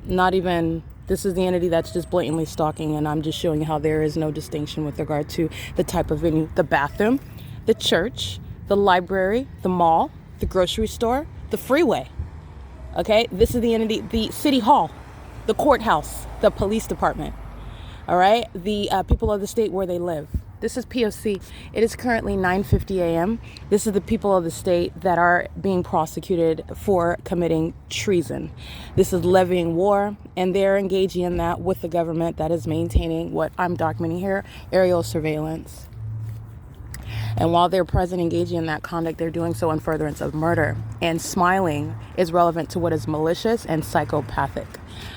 not even... This is the entity that's just blatantly stalking, and I'm just showing you how there is no distinction with regard to the type of venue: the bathroom, the church, the library, the mall, the grocery store, the freeway. Okay, this is the entity, the city hall, the courthouse, the police department. All right, the people of the state where they live. This is P.O.C. It is currently 9:50 a.m. This is the people of the state that are being prosecuted for committing treason. This is levying war, and they're engaging in that with the government that is maintaining what I'm documenting here: aerial surveillance. And while they're present engaging in that conduct, they're doing so in furtherance of murder. And smiling is relevant to what is malicious and psychopathic,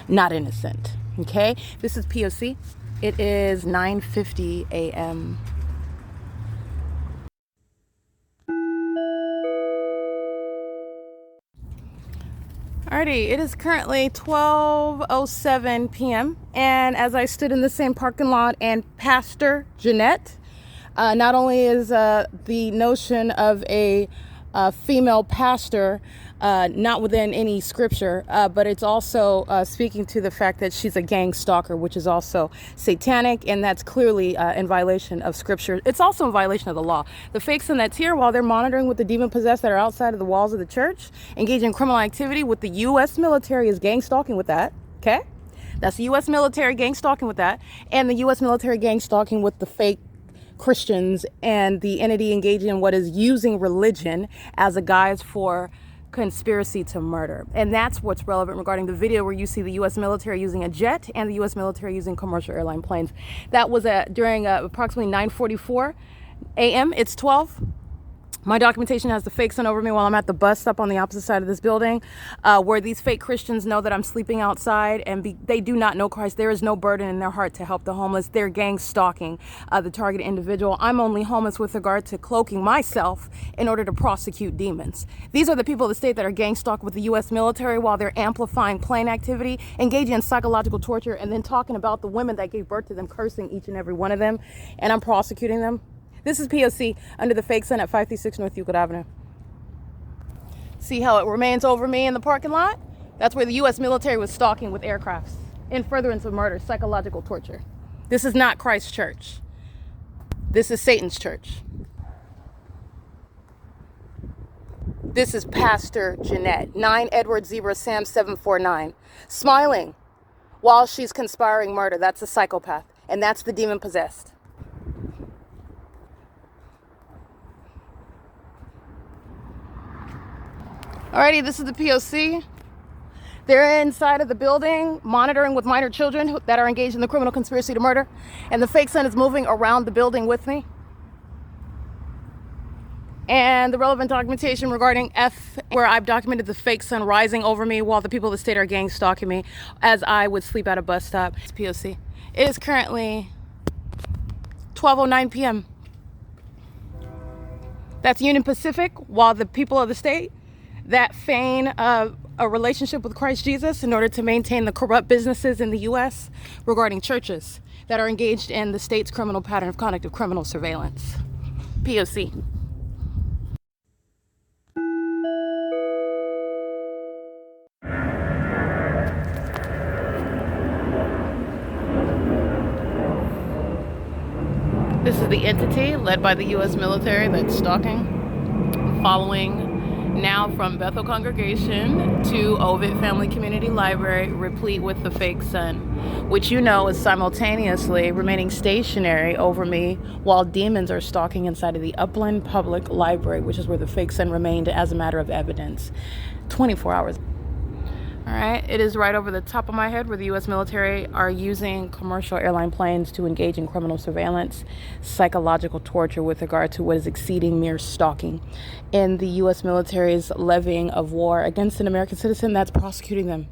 not innocent. Okay? This is P.O.C. It is 9:50 a.m. Alrighty, it is currently 12:07 p.m. And as I stood in the same parking lot and Pastor Jeanette, not only is the notion of a female pastor not within any scripture, but it's also speaking to the fact that she's a gang stalker, which is also satanic, and that's clearly in violation of scripture. It's also in violation of the law. The fake son that's here, while they're monitoring with the demon-possessed that are outside of the walls of the church, engaging in criminal activity with the U.S. military, is gang stalking with that, okay? That's the U.S. military gang stalking with that, and the U.S. military gang stalking with the fake Christians and the entity engaging in what is using religion as a guise for conspiracy to murder. And that's what's relevant regarding the video where you see the U.S. military using a jet and the U.S. military using commercial airline planes. That was during approximately 9:44 a.m. It's 12. My documentation has the fake son over me while I'm at the bus stop on the opposite side of this building, where these fake Christians know that I'm sleeping outside, and they do not know Christ. There is no burden in their heart to help the homeless. They're gang stalking the targeted individual. I'm only homeless with regard to cloaking myself in order to prosecute demons. These are the people of the state that are gang stalked with the U.S. military while they're amplifying plane activity, engaging in psychological torture, and then talking about the women that gave birth to them, cursing each and every one of them, and I'm prosecuting them. This is P.O.C. under the fake son at 536 North Euclid Avenue. See how it remains over me in the parking lot? That's where the U.S. military was stalking with aircrafts in furtherance of murder, psychological torture. This is not Christ's church. This is Satan's church. This is Pastor Jeanette, 9 Edward Zebra Sam 749, smiling while she's conspiring murder. That's a psychopath, and that's the demon possessed. Alrighty, this is the P.O.C. They're inside of the building monitoring with minor children that are engaged in the criminal conspiracy to murder. And the fake son is moving around the building with me. And the relevant documentation regarding F, where I've documented the fake son rising over me while the people of the state are gang stalking me as I would sleep at a bus stop. It's P.O.C. It is currently 12:09 p.m. That's Union Pacific, while the people of the state that feign a relationship with Christ Jesus in order to maintain the corrupt businesses in the U.S. regarding churches that are engaged in the state's criminal pattern of conduct of criminal surveillance. P.O.C. This is the entity led by the U.S. military that's stalking, following Now from Bethel Congregation to OVITT Family Community Library, replete with the fake sun, which you know is simultaneously remaining stationary over me while demons are stalking inside of the Upland Public Library, which is where the fake sun remained as a matter of evidence. 24 hours. All right, it is right over the top of my head where the U.S. military are using commercial airline planes to engage in criminal surveillance, psychological torture with regard to what is exceeding mere stalking. And the U.S. military's levying of war against an American citizen that's prosecuting them.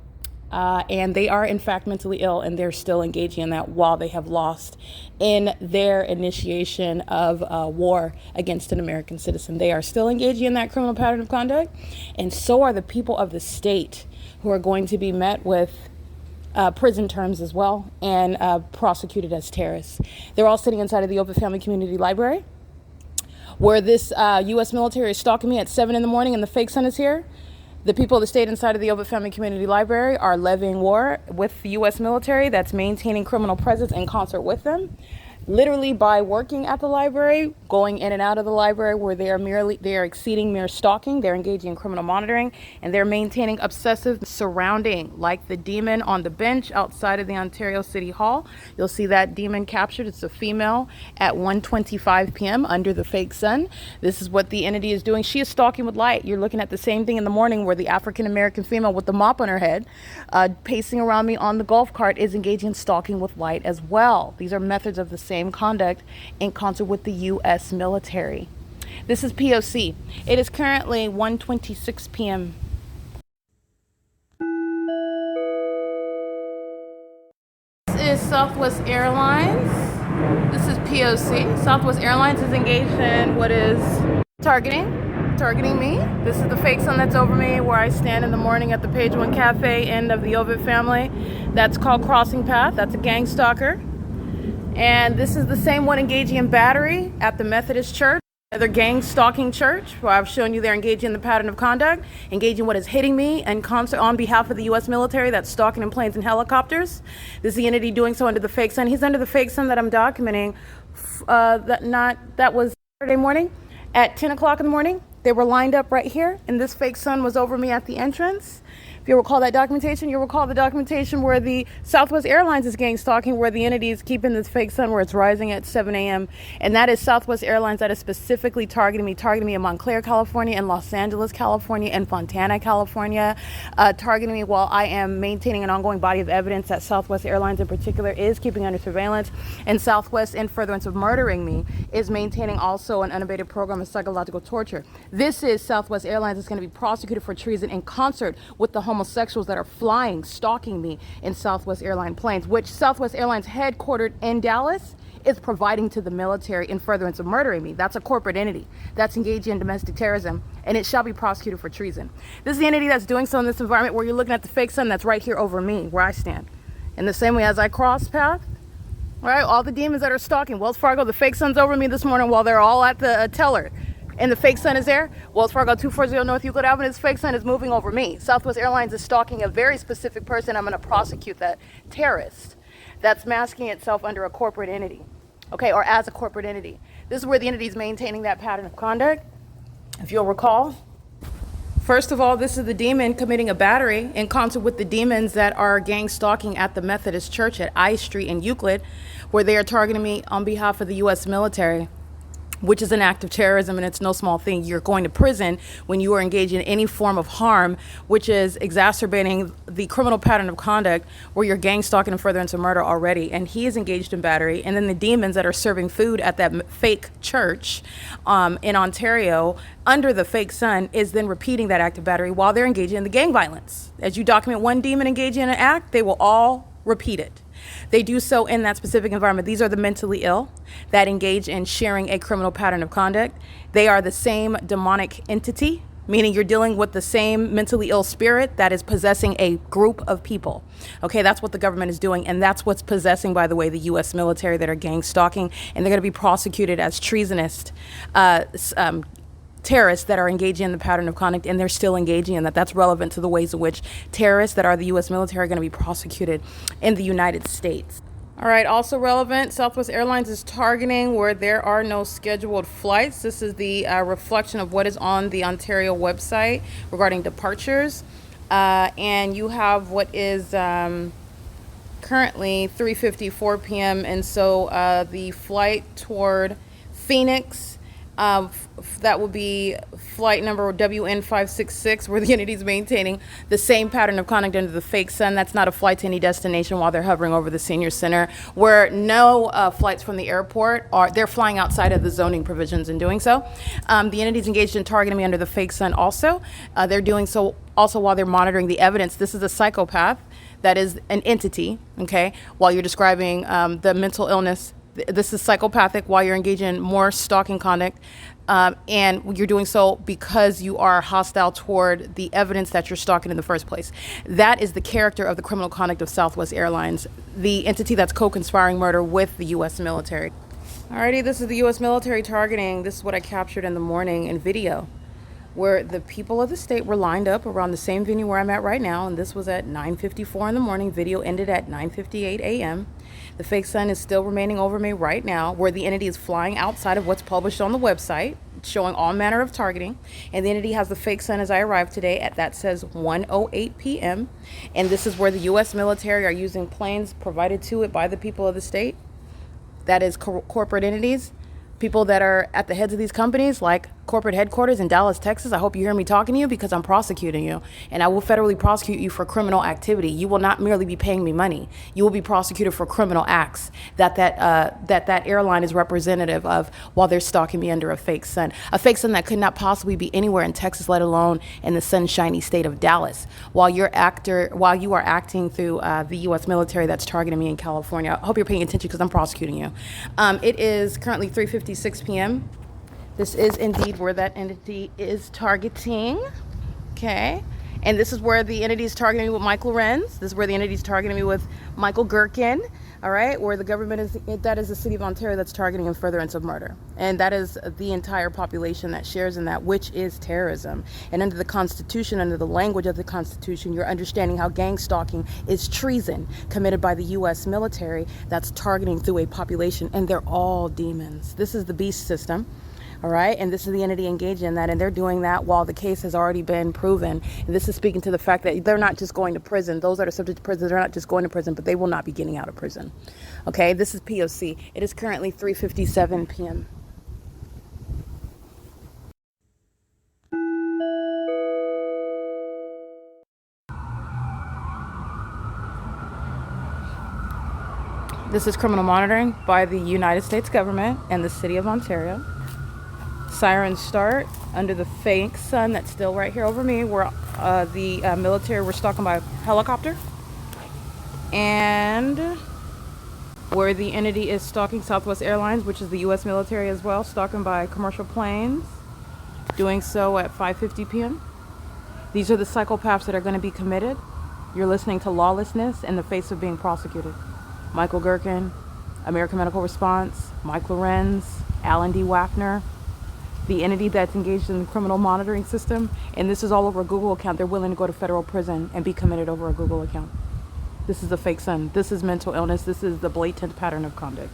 And they are, in fact, mentally ill, and they're still engaging in that while they have lost in their initiation of war against an American citizen. They are still engaging in that criminal pattern of conduct, and so are the people of the state who are going to be met with prison terms as well and prosecuted as terrorists. They're all sitting inside of the OVITT Family Community Library, where this U.S. military is stalking me at 7 in the morning and the fake sun is here. The people of the state inside of the OVITT Family Community Library are levying war with the U.S. military that's maintaining criminal presence in concert with them, literally by working at the library, going in and out of the library, where they are exceeding mere stalking, they're engaging in criminal monitoring, and they're maintaining obsessive surrounding, like the demon on the bench outside of the Ontario City Hall. You'll see that demon captured. It's a female at 1:25 p.m. under the fake sun. This is what the entity is doing. She is stalking with light. You're looking at the same thing in the morning where the African-American female with the mop on her head, pacing around me on the golf cart, is engaging in stalking with light as well. These are methods of the same conduct in concert with the U.S. military. This is P.O.C. It is currently 1:26 p.m. This is Southwest Airlines. This is P.O.C. Southwest Airlines is engaged in what is targeting me. This is the fake sun that's over me where I stand in the morning at the Page One Cafe end of the OVITT family. That's called Crossing Path. That's a gang stalker. And this is the same one engaging in battery at the Methodist Church, another gang stalking church, where I've shown you they're engaging in the pattern of conduct, engaging what is hitting me in concert on behalf of the U.S. military that's stalking in planes and helicopters. This is the entity doing so under the fake sun. He's under the fake sun that I'm documenting. That was Saturday morning at 10 o'clock in the morning. They were lined up right here, and this fake sun was over me at the entrance. If you recall that documentation, you'll recall the documentation where the Southwest Airlines is gang stalking, where the entity is keeping this fake sun where it's rising at 7 a.m. And that is Southwest Airlines that is specifically targeting me in Montclair, California, and Los Angeles, California, and Fontana, California, targeting me while I am maintaining an ongoing body of evidence that Southwest Airlines in particular is keeping under surveillance. And Southwest, in furtherance of murdering me, is maintaining also an unabated program of psychological torture. This is Southwest Airlines is going to be prosecuted for treason in concert with the homosexuals that are flying, stalking me in Southwest Airlines planes, which Southwest Airlines headquartered in Dallas is providing to the military in furtherance of murdering me. That's a corporate entity that's engaging in domestic terrorism, and it shall be prosecuted for treason. This is the entity that's doing so in this environment where you're looking at the fake sun that's right here over me, where I stand. In the same way as I cross path, all right, all the demons that are stalking, Wells Fargo, the fake sun's over me this morning while they're all at the teller. And the fake sun is there. Wells Fargo 240 North Euclid Avenue. This fake sun is moving over me. Southwest Airlines is stalking a very specific person. I'm going to prosecute that terrorist that's masking itself under a corporate entity, okay, or as a corporate entity. This is where the entity is maintaining that pattern of conduct. If you'll recall, first of all, this is the demon committing a battery in concert with the demons that are gang stalking at the Methodist Church at I Street in Euclid, where they are targeting me on behalf of the U.S. military, which is an act of terrorism, and it's no small thing. You're going to prison when you are engaged in any form of harm, which is exacerbating the criminal pattern of conduct where you're gang stalking and furtherance of murder already. And he is engaged in battery. And then the demons that are serving food at that fake church in Ontario under the fake sun is then repeating that act of battery while they're engaging in the gang violence. As you document one demon engaging in an act, they will all repeat it. They do so in that specific environment. These are the mentally ill that engage in sharing a criminal pattern of conduct. They are the same demonic entity, meaning you're dealing with the same mentally ill spirit that is possessing a group of people. Okay, that's what the government is doing, and that's what's possessing, by the way, the U.S. military that are gang stalking, and they're going to be prosecuted as treasonous terrorists that are engaging in the pattern of conduct, and they're still engaging in that. That's relevant to the ways in which terrorists that are the U.S. military are going to be prosecuted in the United States. All right, also relevant, Southwest Airlines is targeting where there are no scheduled flights. This is the reflection of what is on the Ontario website regarding departures. And you have what is currently 3:54 p.m. And so the flight toward Phoenix, that will be flight number WN566, where the entity is maintaining the same pattern of conduct under the fake sun. That's not a flight to any destination while they're hovering over the senior center, where no flights from the airport they're flying outside of the zoning provisions in doing so. The entity's engaged in targeting me under the fake sun also. They're doing so also while they're monitoring the evidence. This is a psychopath that is an entity, okay, while you're describing the mental illness. This is psychopathic while you're engaging in more stalking conduct, and you're doing so because you are hostile toward the evidence that you're stalking in the first place. That is the character of the criminal conduct of Southwest Airlines, the entity that's co-conspiring murder with the U.S. military. Alrighty, this is the U.S. military targeting. This is what I captured in the morning in video, where the people of the state were lined up around the same venue where I'm at right now, and this was at 9:54 in the morning. Video ended at 9:58 a.m. The fake sun is still remaining over me right now, where the entity is flying outside of what's published on the website, showing all manner of targeting. And the entity has the fake sun as I arrived today at that says 1:08 p.m. And this is where the U.S. military are using planes provided to it by the people of the state. That is corporate entities, people that are at the heads of these companies, like corporate headquarters in Dallas, Texas. I hope you hear me talking to you, because I'm prosecuting you, and I will federally prosecute you for criminal activity. You will not merely be paying me money. You will be prosecuted for criminal acts that airline is representative of while they're stalking me under a fake sun that could not possibly be anywhere in Texas, let alone in the sunshiny state of Dallas, while you are acting through the U.S. military that's targeting me in California. I hope you're paying attention, because I'm prosecuting you. It is currently 3:56 p.m. This is indeed where that entity is targeting, okay? And this is where the entity is targeting me with Michael LORENZ. This is where the entity is targeting me with Michael GERKEN, all right? Where the government that is the city of Ontario that's targeting in furtherance of murder. And that is the entire population that shares in that, which is terrorism. And under the Constitution, under the language of the Constitution, you're understanding how gang stalking is treason committed by the U.S. military that's targeting through a population, and they're all demons. This is the beast system. All right, and this is the entity engaged in that, and they're doing that while the case has already been proven. And this is speaking to the fact that they're not just going to prison. Those that are subject to prison, they're not just going to prison, but they will not be getting out of prison. Okay, this is P.O.C. It is currently 3:57 p.m. This is criminal monitoring by the United States government and the city of Ontario. Sirens start under the fake sun that's still right here over me, where the military were stalking by helicopter, and where the entity is stalking Southwest Airlines, which is the U.S. military as well, stalking by commercial planes, doing so at 5:50 p.m. These are the psychopaths that are going to be committed. You're listening to lawlessness in the face of being prosecuted. Michael GERKEN, American Medical Response, Mike LORENZ, Alan D. WAPNER, the entity that's engaged in the criminal monitoring system, and this is all over a Google account. They're willing to go to federal prison and be committed over a Google account. This is the fake sun. This is mental illness. This is the blatant pattern of conduct.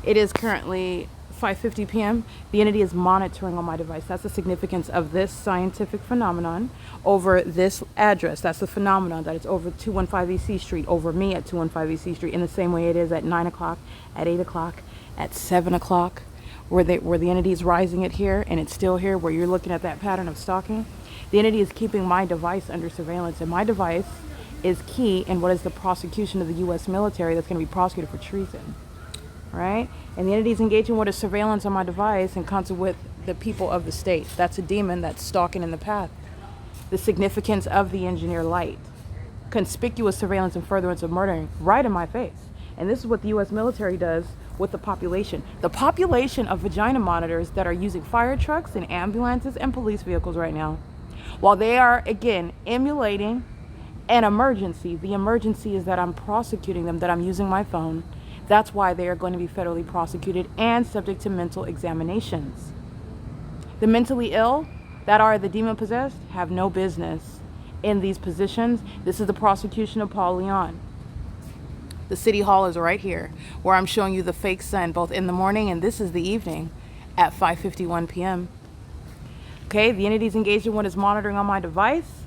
It is currently 5:50 p.m. The entity is monitoring on my device. That's the significance of this scientific phenomenon over this address. That's the phenomenon that it's over 215 E.C. Street, over me at 215 E.C. Street, in the same way it is at 9 o'clock, at 8 o'clock, at 7 o'clock, where the entity is rising it here, and it's still here, where you're looking at that pattern of stalking. The entity is keeping my device under surveillance, and my device is key in what is the prosecution of the U.S. military that's going to be prosecuted for treason, right? And the entity is engaging with a surveillance on my device in concert with the people of the state. That's a demon that's stalking in the path. The significance of the engineer light, conspicuous surveillance and furtherance of murdering right in my face. And this is what the U.S. military does with the population. The population of vagina monitors that are using fire trucks and ambulances and police vehicles right now, while they are, again, emulating an emergency. The emergency is that I'm prosecuting them, that I'm using my phone. That's why they are going to be federally prosecuted and subject to mental examinations. The mentally ill that are the demon possessed have no business in these positions. This is the prosecution of Paul Leon. The City Hall is right here, where I'm showing you the fake sun, both in the morning and this is the evening at 5:51 p.m. Okay, the entity's engaged in what is monitoring on my device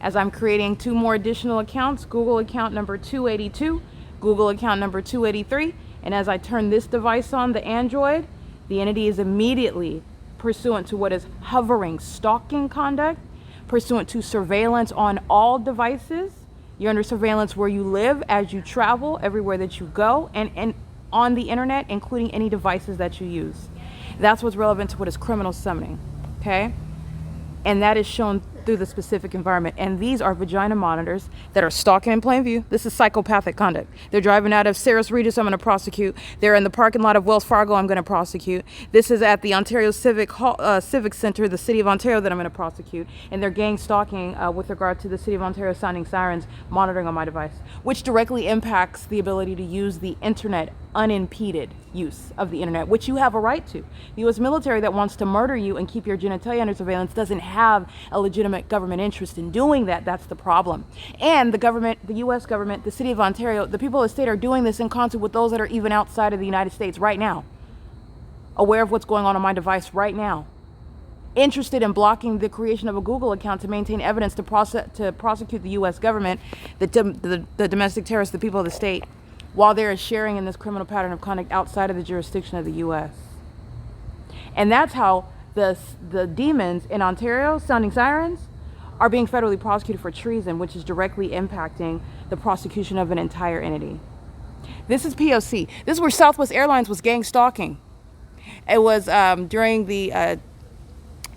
as I'm creating 2 more additional accounts, Google account number 282, Google account number 283, and as I turn this device on, the Android, the entity is immediately pursuant to what is hovering stalking conduct, pursuant to surveillance on all devices. You're under surveillance where you live, as you travel, everywhere that you go, and on the internet, including any devices that you use. That's what's relevant to what is criminal summoning, okay? And that is shown through the specific environment. And these are vagina monitors that are stalking in plain view. This is psychopathic conduct. They're driving out of Sarah's Regis, I'm going to prosecute. They're in the parking lot of Wells Fargo, I'm going to prosecute. This is at the Ontario Civic Center, the City of Ontario, that I'm going to prosecute. And they're gang stalking with regard to the City of Ontario sounding sirens, monitoring on my device, which directly impacts the ability to use the internet, unimpeded use of the internet, which you have a right to. The U.S. military that wants to murder you and keep your genitalia under surveillance doesn't have a legitimate government interest in doing that. That's the problem. And the government, the U.S. government, the City of Ontario, the people of the state are doing this in concert with those that are even outside of the United States right now, aware of what's going on my device right now, interested in blocking the creation of a Google account to maintain evidence to prosecute the U.S. government, the domestic terrorists, the people of the state, while they're sharing in this criminal pattern of conduct outside of the jurisdiction of the U.S. And that's how the demons in Ontario, sounding sirens, are being federally prosecuted for treason, which is directly impacting the prosecution of an entire entity. This is P.O.C. This is where Southwest Airlines was gang stalking. It was during the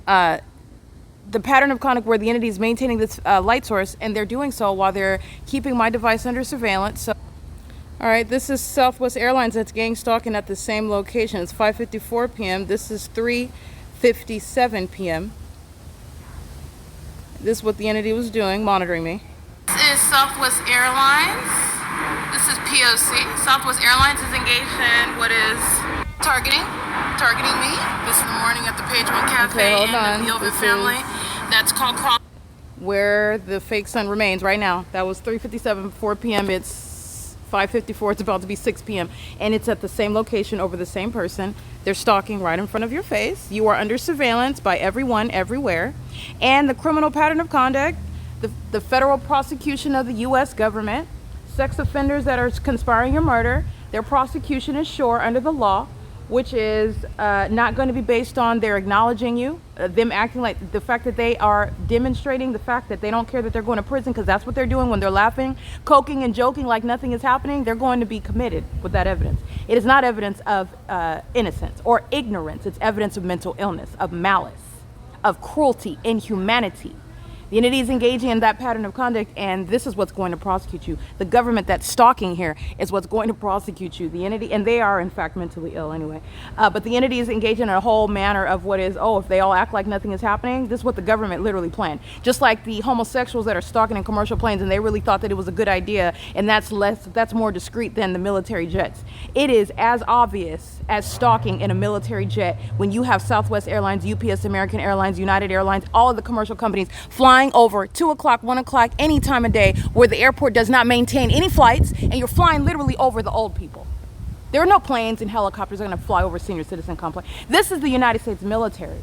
pattern of conduct where the entity is maintaining this light source, and they're doing so while they're keeping my device under surveillance. So, all right, this is Southwest Airlines that's gang stalking at the same location. It's 5:54 p.m. This is 3:57 p.m. This is what the entity was doing, monitoring me. This is Southwest Airlines. This is P.O.C. Southwest Airlines is engaged in what is targeting me. This is the morning at the Page One Cafe and the OVITT family. That's called where the fake sun remains right now. That was 3:57, 4 p.m. It's 5:54. It's about to be 6 p.m. and it's at the same location over the same person. They're stalking right in front of your face. You are under surveillance by everyone, everywhere. And the criminal pattern of conduct, the federal prosecution of the U.S. government, sex offenders that are conspiring your murder, their prosecution is sure under the law, which is not going to be based on their acknowledging you, them acting like the fact that they are demonstrating the fact that they don't care that they're going to prison, because that's what they're doing when they're laughing, coking and joking like nothing is happening. They're going to be committed with that evidence. It is not evidence of innocence or ignorance. It's evidence of mental illness, of malice, of cruelty, inhumanity. The entity is engaging in that pattern of conduct, and this is what's going to prosecute you. The government that's stalking here is what's going to prosecute you. The entity, and they are in fact mentally ill anyway, but the entity is engaging in a whole manner of what is, if they all act like nothing is happening, this is what the government literally planned. Just like the homosexuals that are stalking in commercial planes, and they really thought that it was a good idea, and that's more discreet than the military jets. It is as obvious as stalking in a military jet when you have Southwest Airlines, UPS, American Airlines, United Airlines, all of the commercial companies flying over 2 o'clock, 1 o'clock, any time of day where the airport does not maintain any flights, and you're flying literally over the old people. There are no planes and helicopters that are going to fly over senior citizen complex. This is the United States military.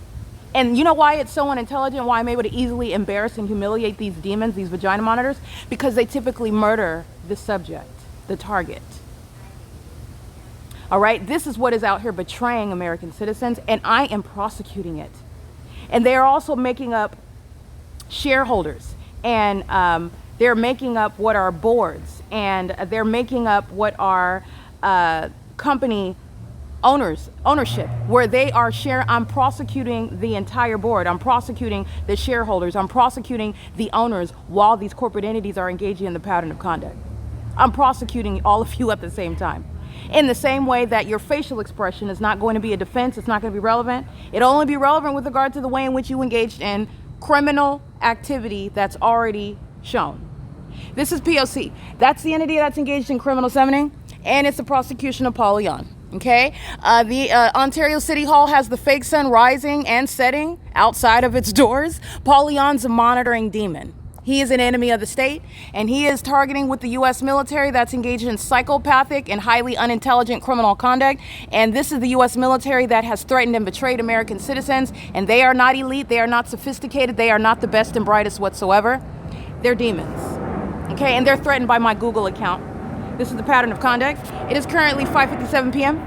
And you know why it's so unintelligent, why I'm able to easily embarrass and humiliate these demons, these vagina monitors? Because they typically murder the subject, the target. All right, this is what is out here betraying American citizens, and I am prosecuting it. And they are also making up shareholders, and they're making up what are boards, and they're making up what are company ownership, where they are I'm prosecuting the entire board, I'm prosecuting the shareholders, I'm prosecuting the owners while these corporate entities are engaging in the pattern of conduct. I'm prosecuting all of you at the same time. In the same way that your facial expression is not going to be a defense, it's not going to be relevant. It'll only be relevant with regard to the way in which you engaged in criminal activity that's already shown. This is P.O.C. That's the entity that's engaged in criminal summoning, and it's the prosecution of Paul Leon. Okay, the Ontario City Hall has the fake sun rising and setting outside of its doors. Paul Leon's a monitoring demon. He is an enemy of the state, and he is targeting with the U.S. military that's engaged in psychopathic and highly unintelligent criminal conduct. And this is the U.S. military that has threatened and betrayed American citizens. And they are not elite. They are not sophisticated. They are not the best and brightest whatsoever. They're demons. Okay, and they're threatened by my Google account. This is the pattern of conduct. It is currently 5:57 p.m.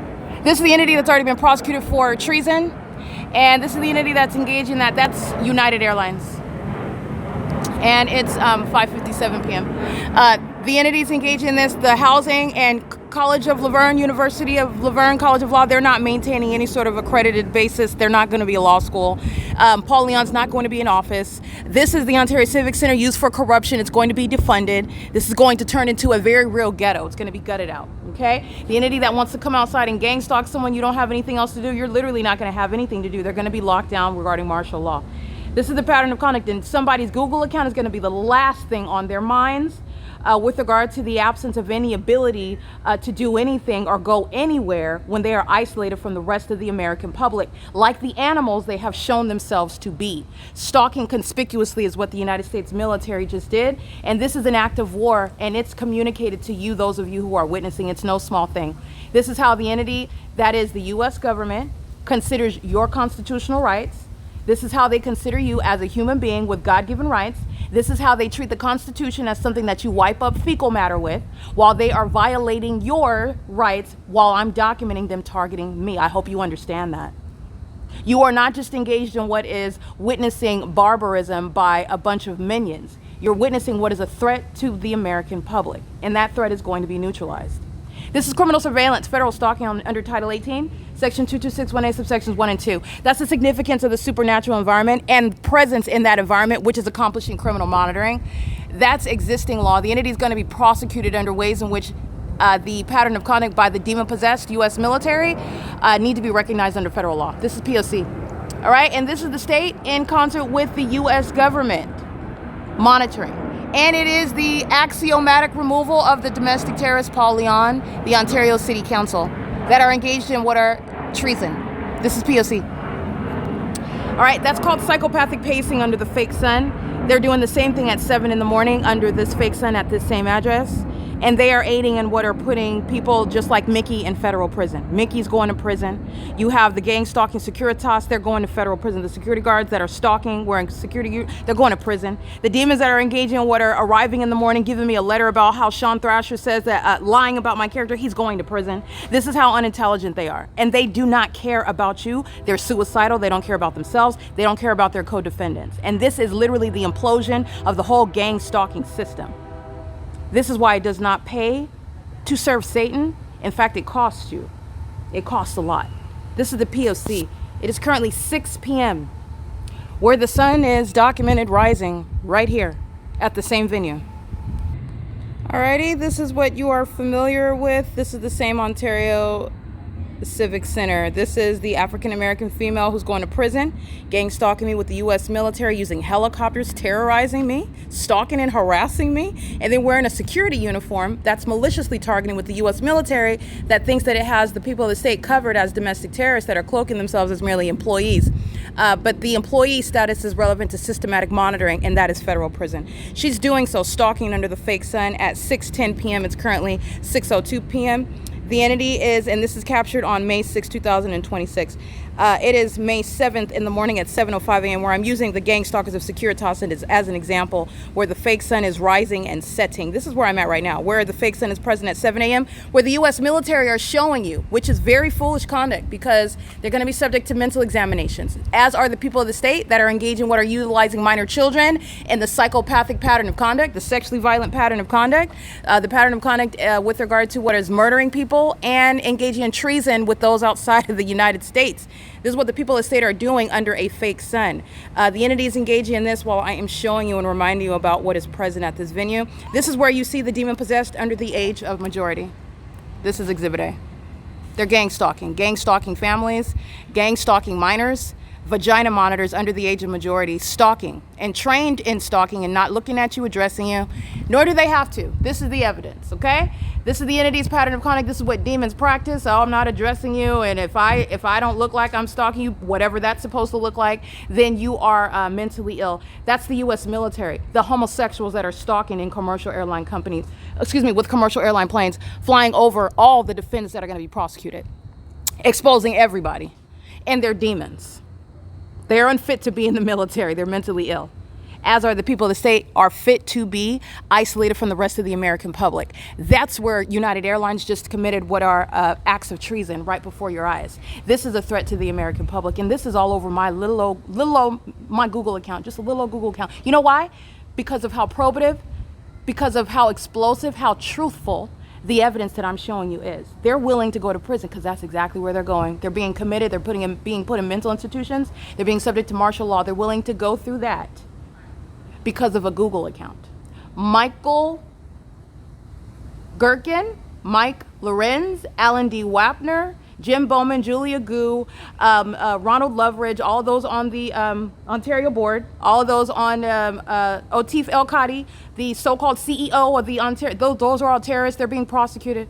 This is the entity that's already been prosecuted for treason. And this is the entity that's engaged in that. That's United Airlines. And it's 5:57 p.m. The entities engaged in this, the Housing and College of Laverne, University of Laverne College of Law, they're not maintaining any sort of accredited basis. They're not going to be a law school. Paul Leon's not going to be in office. This is the Ontario Civic Center used for corruption. It's going to be defunded. This is going to turn into a very real ghetto. It's going to be gutted out. Okay? The entity that wants to come outside and gang stalk someone, you don't have anything else to do. You're literally not going to have anything to do. They're going to be locked down regarding martial law. This is the pattern of conduct, and somebody's Google account is going to be the last thing on their minds with regard to the absence of any ability to do anything or go anywhere when they are isolated from the rest of the American public, like the animals they have shown themselves to be. Stalking conspicuously is what the United States military just did, and this is an act of war, and it's communicated to you, those of you who are witnessing. It's no small thing. This is how the entity, that is the U.S. government, considers your constitutional rights. This is how they consider you as a human being with God-given rights. This is how they treat the Constitution as something that you wipe up fecal matter with, while they are violating your rights while I'm documenting them targeting me. I hope you understand that. You are not just engaged in what is witnessing barbarism by a bunch of minions. You're witnessing what is a threat to the American public, and that threat is going to be neutralized. This is criminal surveillance, federal stalking under Title 18, Section 2261A, subsections 1 and 2. That's the significance of the supernatural environment and presence in that environment, which is accomplishing criminal monitoring. That's existing law. The entity is going to be prosecuted under ways in which the pattern of conduct by the demon-possessed U.S. military need to be recognized under federal law. This is P.O.C. All right, and this is the state in concert with the U.S. government monitoring. And it is the axiomatic removal of the domestic terrorist Paul Leon, the Ontario City Council, that are engaged in what are treason. This is P.O.C. All right, that's called psychopathic pacing under the fake sun. They're doing the same thing at 7 in the morning under this fake sun at this same address. And they are aiding in what are putting people just like Mickey in federal prison. Mickey's going to prison. You have the gang stalking Securitas, they're going to federal prison. The security guards that are stalking, wearing security, they're going to prison. The demons that are engaging in what are arriving in the morning, giving me a letter about how Sean Thrasher says that lying about my character, he's going to prison. This is how unintelligent they are. And they do not care about you. They're suicidal. They don't care about themselves. They don't care about their co-defendants. And this is literally the implosion of the whole gang stalking system. This is why it does not pay to serve Satan. In fact, it costs you. It costs a lot. This is the P.O.C. It is currently 6 p.m. where the sun is documented rising right here at the same venue. Alrighty, this is what you are familiar with. This is the same Ontario Civic Center. This is the African-American female who's going to prison, gang stalking me with the U.S. military, using helicopters, terrorizing me, stalking and harassing me, and then wearing a security uniform that's maliciously targeting with the U.S. military that thinks that it has the people of the state covered as domestic terrorists that are cloaking themselves as merely employees. But the employee status is relevant to systematic monitoring, and that is federal prison. She's doing so, stalking under the fake sun at 6:10 p.m. It's currently 6:02 p.m. The entity is, and this is captured on May 6, 2026. It is May 7th in the morning at 7:05 a.m. where I'm using the gang stalkers of Securitas as an example, where the fake sun is rising and setting. This is where I'm at right now, where the fake sun is present at 7 a.m., where the U.S. military are showing you, which is very foolish conduct because they're going to be subject to mental examinations, as are the people of the state that are engaging what are utilizing minor children in the psychopathic pattern of conduct, the sexually violent pattern of conduct, the pattern of conduct with regard to what is murdering people and engaging in treason with those outside of the United States. This is what the people of the state are doing under a fake sun. The entity is engaging in this while I am showing you and reminding you about what is present at this venue. This is where you see the demon possessed under the age of majority. This is Exhibit A. They're gang stalking families, gang stalking minors. vagina monitors under the age of majority, stalking and trained in stalking and not looking at you, addressing you, nor do they have to. This is the evidence, okay? This is the entity's pattern of conduct. This is what demons practice. Oh, I'm not addressing you, and if I don't look like I'm stalking you, whatever that's supposed to look like, then you are mentally ill. That's the U.S. military. The homosexuals that are stalking in commercial airline companies, with commercial airline planes, flying over all the defendants that are going to be prosecuted, exposing everybody, and they're demons. They're unfit to be in the military. They're mentally ill, as are the people of the state are fit to be isolated from the rest of the American public. That's where United Airlines just committed what are acts of treason right before your eyes. This is a threat to the American public, and this is all over my little old my Google account, just a little old Google account. You know why? Because of how probative, because of how explosive, how truthful the evidence that I'm showing you is. They're willing to go to prison because that's exactly where they're going. They're being committed. They're being put in mental institutions. They're being subject to martial law. They're willing to go through that because of a Google account. Michael GERKEN, Mike LORENZ, Alan D. WAPNER, Jim Bowman, Julia Gu, Ronald Loveridge, all of those on the Ontario board, all of those on Otif El Khadi, the so-called CEO of the Ontario, those are all terrorists. They're being prosecuted.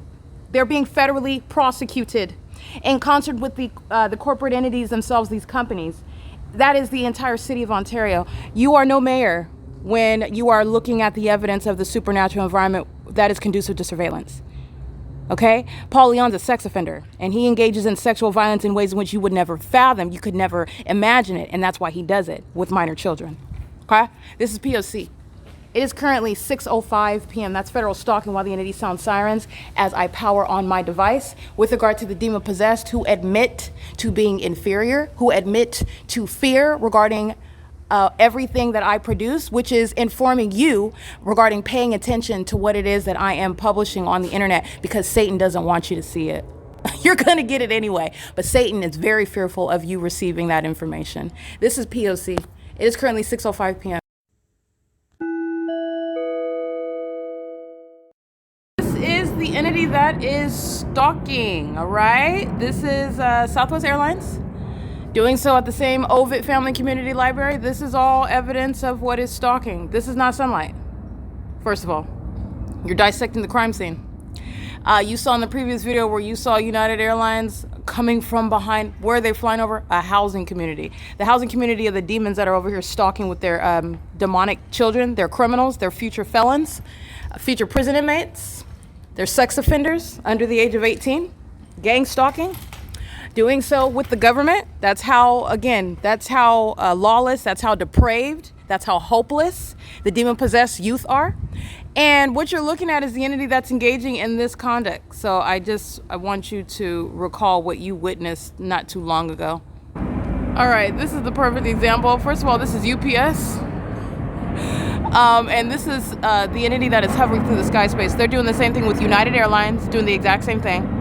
They're being federally prosecuted in concert with the corporate entities themselves, these companies. That is the entire city of Ontario. You are no mayor when you are looking at the evidence of the supernatural environment that is conducive to surveillance. Okay? Paul Leon's a sex offender, and he engages in sexual violence in ways in which you would never fathom. You could never imagine it, and that's why he does it with minor children. Okay? This is P.O.C. It is currently 6:05 p.m. That's federal stalking while the entity sounds sirens as I power on my device with regard to the demon possessed who admit to being inferior, who admit to fear regarding everything that I produce, which is informing you regarding paying attention to what it is that I am publishing on the internet, because Satan doesn't want you to see it. You're going to get it anyway, but Satan is very fearful of you receiving that information. This is P.O.C. It is currently 6:05 p.m. This is the entity that is stalking, all right? This is Southwest Airlines. Doing so at the same OVITT Family Community Library. This is all evidence of what is stalking. This is not sunlight. First of all, you're dissecting the crime scene. You saw in the previous video where you saw United Airlines coming from behind. Where are they flying over? A housing community. The housing community of the demons that are over here stalking with their demonic children. They're criminals. They're future felons, future prison inmates. They're sex offenders under the age of 18. Gang stalking. Doing so with the government. That's how, again, that's how lawless, that's how depraved, that's how hopeless the demon-possessed youth are. And what you're looking at is the entity that's engaging in this conduct. So I want you to recall what you witnessed not too long ago. All right, this is the perfect example. First of all, this is UPS. And this is the entity that is hovering through the sky space. They're doing the same thing with United Airlines, doing the exact same thing.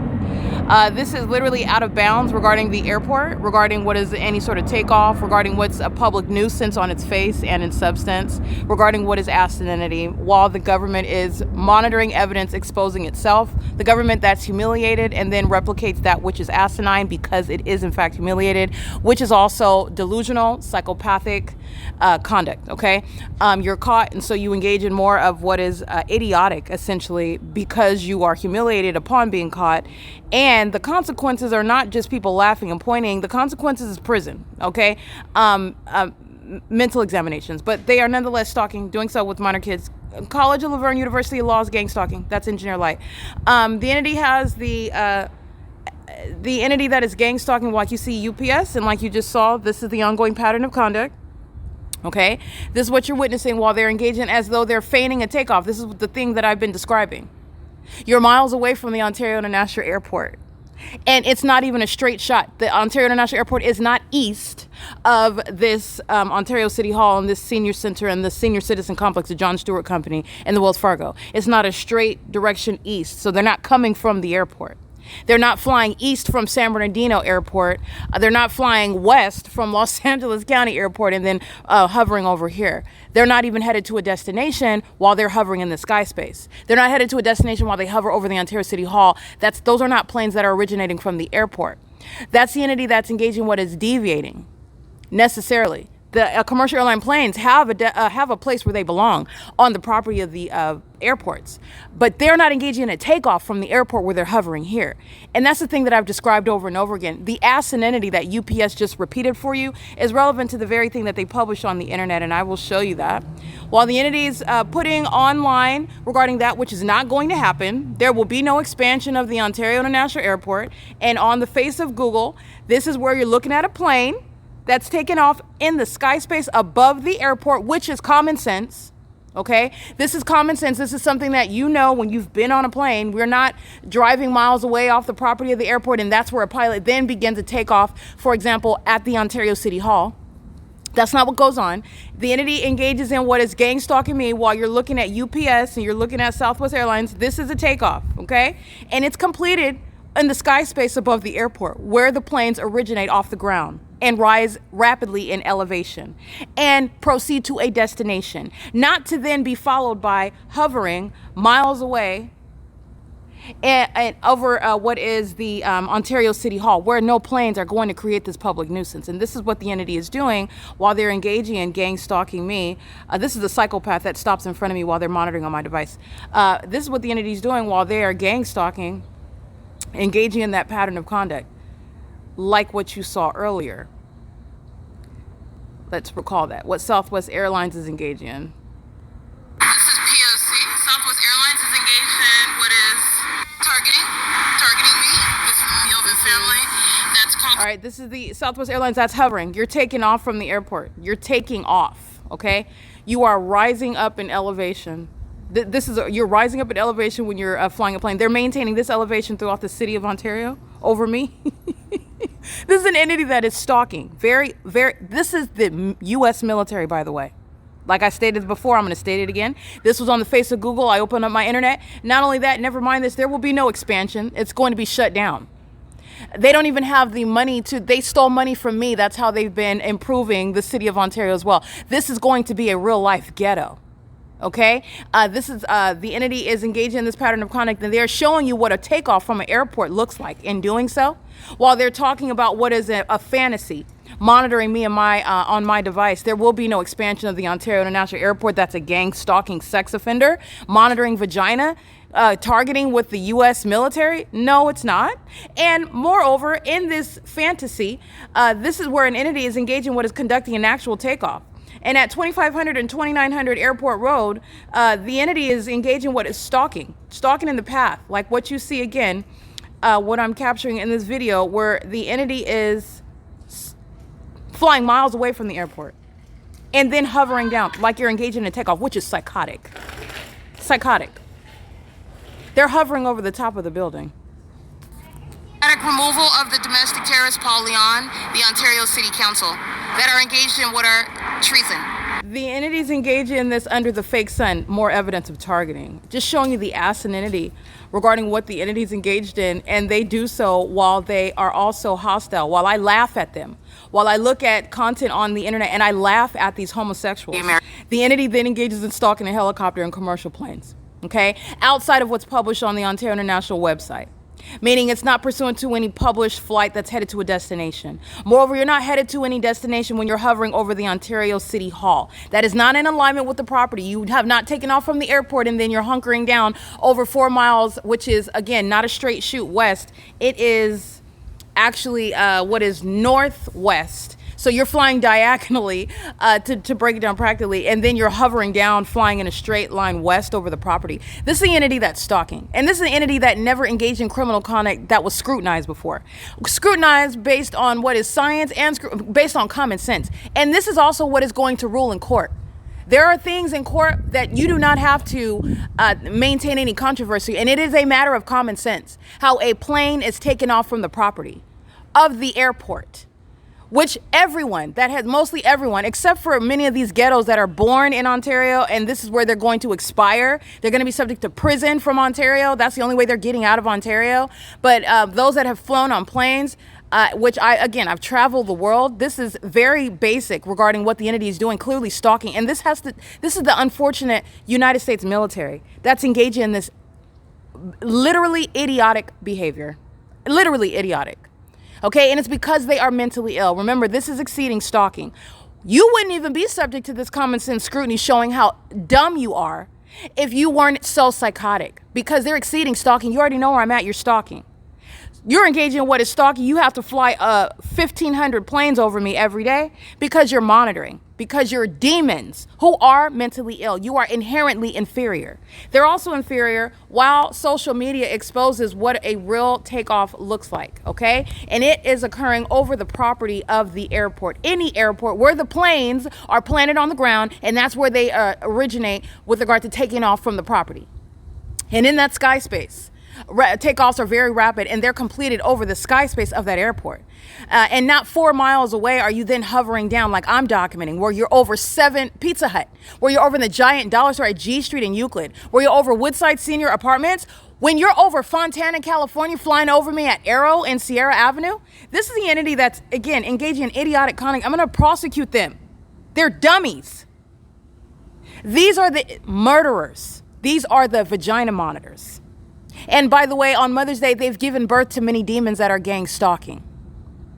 This is literally out of bounds regarding the airport, regarding what is any sort of takeoff, regarding what's a public nuisance on its face and in substance, regarding what is asinity, while the government is monitoring evidence exposing itself. The government that's humiliated and then replicates that which is asinine because it is in fact humiliated, which is also delusional, psychopathic conduct, okay? You're caught, and so you engage in more of what is idiotic, essentially, because you are humiliated upon being caught. And the consequences are not just people laughing and pointing. The consequences is prison, okay? Mental examinations. But they are nonetheless stalking, doing so with minor kids. College of Laverne University of Law's gang stalking. That's Engineer Light. The entity has the entity that is gang stalking, like you see UPS, and like you just saw, this is the ongoing pattern of conduct. Okay? This is what you're witnessing while they're engaging as though they're feigning a takeoff. This is the thing that I've been describing. You're miles away from the Ontario International Airport. And it's not even a straight shot. The Ontario International Airport is not east of this Ontario City Hall and this senior center and the senior citizen complex, the John Stewart Company and the Wells Fargo. It's not a straight direction east. So they're not coming from the airport. They're not flying east from San Bernardino Airport. They're not flying west from Los Angeles County Airport and then hovering over here. They're not even headed to a destination while they're hovering in the sky space. They're not headed to a destination while they hover over the Ontario City Hall. Those are not planes that are originating from the airport. That's the entity that's engaging what is deviating. necessarily. The commercial airline planes have a place where they belong on the property of the airports, but they're not engaging in a takeoff from the airport where they're hovering here. And that's the thing that I've described over and over again. The asininity that UPS just repeated for you is relevant to the very thing that they publish on the internet, and I will show you that. While the entity is putting online regarding that, which is not going to happen, there will be no expansion of the Ontario International Airport. And on the face of Google, this is where you're looking at a plane that's taken off in the sky space above the airport, which is common sense. Okay, this is common sense. This is something that you know when you've been on a plane. We're not driving miles away off the property of the airport, and that's where a pilot then begins to take off, for example, at the Ontario City Hall. That's not what goes on. The entity engages in what is gang stalking me while you're looking at UPS and you're looking at Southwest Airlines. This is a takeoff, okay? And it's completed in the sky space above the airport where the planes originate off the ground and rise rapidly in elevation and proceed to a destination, not to then be followed by hovering miles away and over what is the Ontario City Hall, where no planes are going to create this public nuisance. And this is what the entity is doing while they're engaging in gang stalking me. This is a psychopath that stops in front of me while they're monitoring on my device. This is what the entity is doing while they are gang stalking, engaging in that pattern of conduct, like what you saw earlier. Let's recall that. What Southwest Airlines is engaging in. This is P.O.C. Southwest Airlines is engaged in what is targeting me. This is the Melvin family. That's called. All right, this is the Southwest Airlines that's hovering. You're taking off from the airport. You're taking off, okay? You are rising up in elevation. You're rising up in elevation when you're flying a plane. They're maintaining this elevation throughout the city of Ontario over me. This is an entity that is stalking. This is the U.S. military, by the way. Like I stated before, I'm going to state it again. This was on the face of Google. I opened up my internet. Not only that, never mind this, there will be no expansion. It's going to be shut down. They don't even have the money they stole money from me. That's how they've been improving the city of Ontario as well. This is going to be a real life ghetto. Okay, this is the entity is engaging in this pattern of conduct, and they're showing you what a takeoff from an airport looks like. In doing so, while they're talking about what is a fantasy, monitoring me and my on my device, there will be no expansion of the Ontario International Airport. That's a gang stalking sex offender, monitoring vagina, targeting with the U.S. military. No, it's not. And moreover, in this fantasy, this is where an entity is engaging what is conducting an actual takeoff. And at 2500 and 2900 Airport Road, the entity is engaging what is stalking in the path, like what you see again, what I'm capturing in this video, where the entity is flying miles away from the airport and then hovering down like you're engaging in a takeoff, which is psychotic. Psychotic. They're hovering over the top of the building. Removal of the domestic terrorist Paul Leon, the Ontario City Council, that are engaged in what are treason. The entities engaging in this under the fake sun, more evidence of targeting. Just showing you the asininity regarding what the entities engaged in, and they do so while they are also hostile, while I laugh at them, while I look at content on the internet and I laugh at these homosexuals. The entity then engages in stalking a helicopter and commercial planes, okay? Outside of what's published on the Ontario International website. Meaning it's not pursuant to any published flight that's headed to a destination. Moreover, you're not headed to any destination when you're hovering over the Ontario City Hall. That is not in alignment with the property. You have not taken off from the airport and then you're hunkering down over 4 miles, which is, again, not a straight shoot west. It is actually what is northwest. So you're flying diagonally to break it down practically, and then you're hovering down, flying in a straight line west over the property. This is the entity that's stalking. And this is an entity that never engaged in criminal conduct that was scrutinized before. Scrutinized based on what is science and based on common sense. And this is also what is going to rule in court. There are things in court that you do not have to maintain any controversy, and it is a matter of common sense how a plane is taken off from the property of the airport. Which everyone, that has mostly everyone, except for many of these ghettos that are born in Ontario, and this is where they're going to expire. They're going to be subject to prison from Ontario. That's the only way they're getting out of Ontario. But those that have flown on planes, which I've traveled the world. This is very basic regarding what the entity is doing, clearly stalking. And this is the unfortunate United States military that's engaging in this literally idiotic behavior. Literally idiotic. Okay, and it's because they are mentally ill. Remember, this is exceeding stalking. You wouldn't even be subject to this common sense scrutiny showing how dumb you are if you weren't so psychotic, because they're exceeding stalking. You already know where I'm at. You're stalking. You're engaging in what is stalking. You have to fly 1,500 planes over me every day because you're monitoring, because you're demons who are mentally ill. You are inherently inferior. They're also inferior while social media exposes what a real takeoff looks like, okay? And it is occurring over the property of the airport, any airport where the planes are planted on the ground, and that's where they originate with regard to taking off from the property. And in that sky space, takeoffs are very rapid, and they're completed over the sky space of that airport. And not 4 miles away are you then hovering down, like I'm documenting, where you're over 7 Pizza Hut, where you're over in the giant dollar store at G Street in Euclid, where you're over Woodside Senior Apartments. When you're over Fontana, California, flying over me at Arrow and Sierra Avenue, this is the entity that's, again, engaging in idiotic conduct. I'm going to prosecute them. They're dummies. These are the murderers. These are the vagina monitors. And by the way, on Mother's Day, they've given birth to many demons that are gang stalking.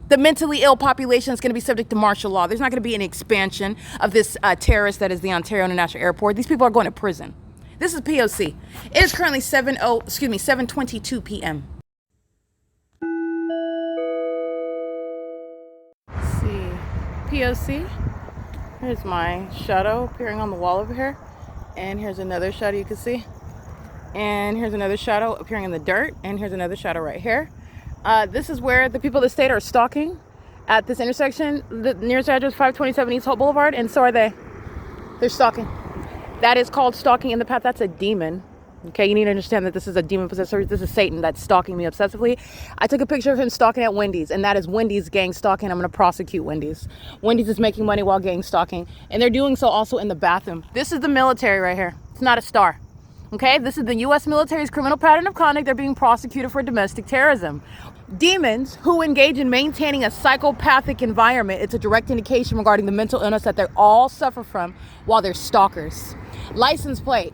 The mentally ill population is going to be subject to martial law. There's not going to be an expansion of this terrorist that is the Ontario International Airport. These people are going to prison. This is P.O.C. It is currently 7:22 p.m. Let's see. P.O.C. Here's my shadow appearing on the wall over here. And here's another shadow you can see. And here's another shadow appearing in the dirt. And here's another shadow right here. This is where the people of the state are stalking at this intersection. The nearest address is 527 East Holt Boulevard, and so are they. They're stalking. That is called stalking in the path. That's a demon. Okay, you need to understand that this is a demon possessor. This is Satan that's stalking me obsessively. I took a picture of him stalking at Wendy's, and that is Wendy's gang stalking. I'm going to prosecute Wendy's. Wendy's is making money while gang stalking, and they're doing so also in the bathroom. This is the military right here. It's not a star. Okay, this is the U.S. military's criminal pattern of conduct. They're being prosecuted for domestic terrorism. Demons who engage in maintaining a psychopathic environment. It's a direct indication regarding the mental illness that they all suffer from while they're stalkers. License plate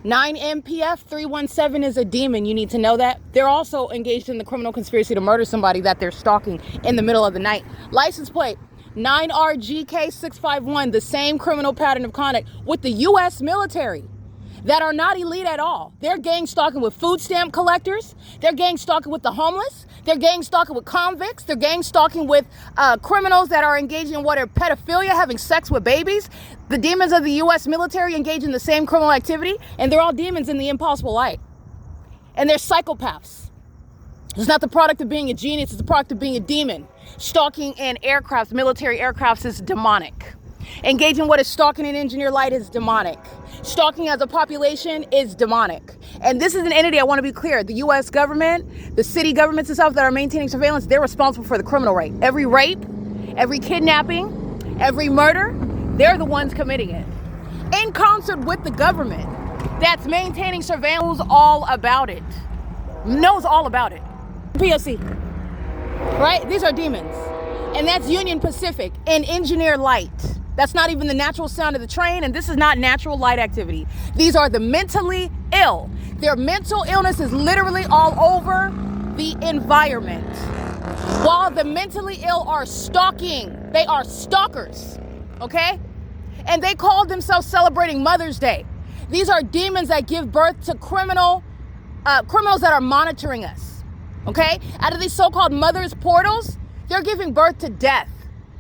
9MPF 317 is a demon. You need to know that. They're also engaged in the criminal conspiracy to murder somebody that they're stalking in the middle of the night. License plate 9RGK 651, the same criminal pattern of conduct with the U.S. military that are not elite at all. They're gang stalking with food stamp collectors. They're gang stalking with the homeless. They're gang stalking with convicts. They're gang stalking with criminals that are engaging in what are pedophilia, having sex with babies. The demons of the U.S. military engage in the same criminal activity, and they're all demons in the impossible light. And they're psychopaths. It's not the product of being a genius, it's the product of being a demon. Stalking in aircrafts, military aircrafts, is demonic. Engaging what is stalking in engineer light is demonic. Stalking as a population is demonic. And this is an entity, I want to be clear, the U.S. government, the city governments itself that are maintaining surveillance, they're responsible for the criminal rate. Every rape, every kidnapping, every murder, they're the ones committing it. In concert with the government that's maintaining surveillance, all about it. Knows all about it. P.O.C. Right? These are demons. And that's Union Pacific and engineer light. That's not even the natural sound of the train, and this is not natural light activity. These are the mentally ill. Their mental illness is literally all over the environment. While the mentally ill are stalking, they are stalkers, okay? And they call themselves celebrating Mother's Day. These are demons that give birth to criminals that are monitoring us, okay? Out of these so-called mother's portals, they're giving birth to death.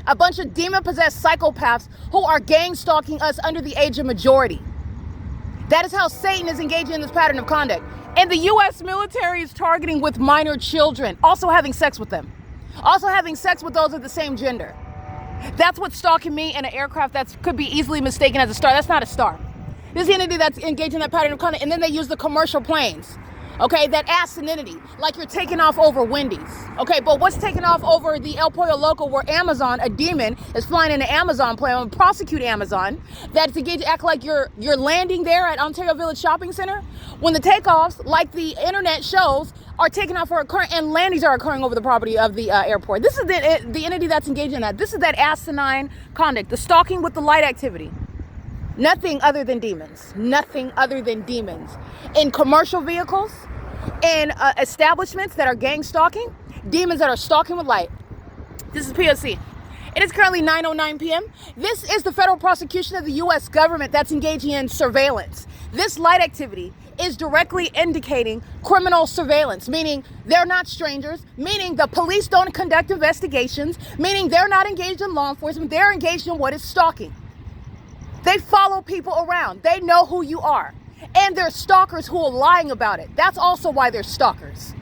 A bunch of demon-possessed psychopaths who are gang stalking us under the age of majority. That is how Satan is engaging in this pattern of conduct. And the U.S. military is targeting with minor children, also having sex with them. Also having sex with those of the same gender. That's what's stalking me in an aircraft that could be easily mistaken as a star. That's not a star. This is the entity that's engaged in that pattern of conduct. And then they use the commercial planes. Okay, that asininity, like you're taking off over Wendy's. Okay, but what's taking off over the El Pollo Loco where Amazon, a demon, is flying in an Amazon plane and prosecute Amazon that's engaged to act like you're landing there at Ontario Village Shopping Center when the takeoffs, like the internet shows, are taking off or occurring and landings are occurring over the property of the airport. This is the entity that's engaged in that. This is that asinine conduct, the stalking with the light activity. Nothing other than demons. Nothing other than demons. In commercial vehicles, in establishments that are gang stalking, demons that are stalking with light. This is P.O.C. It is currently 9:09 p.m. This is the federal prosecution of the U.S. government that's engaging in surveillance. This light activity is directly indicating criminal surveillance, meaning they're not strangers, meaning the police don't conduct investigations, meaning they're not engaged in law enforcement, they're engaged in what is stalking. They follow people around. They know who you are. And they're stalkers who are lying about it. That's also why they're stalkers.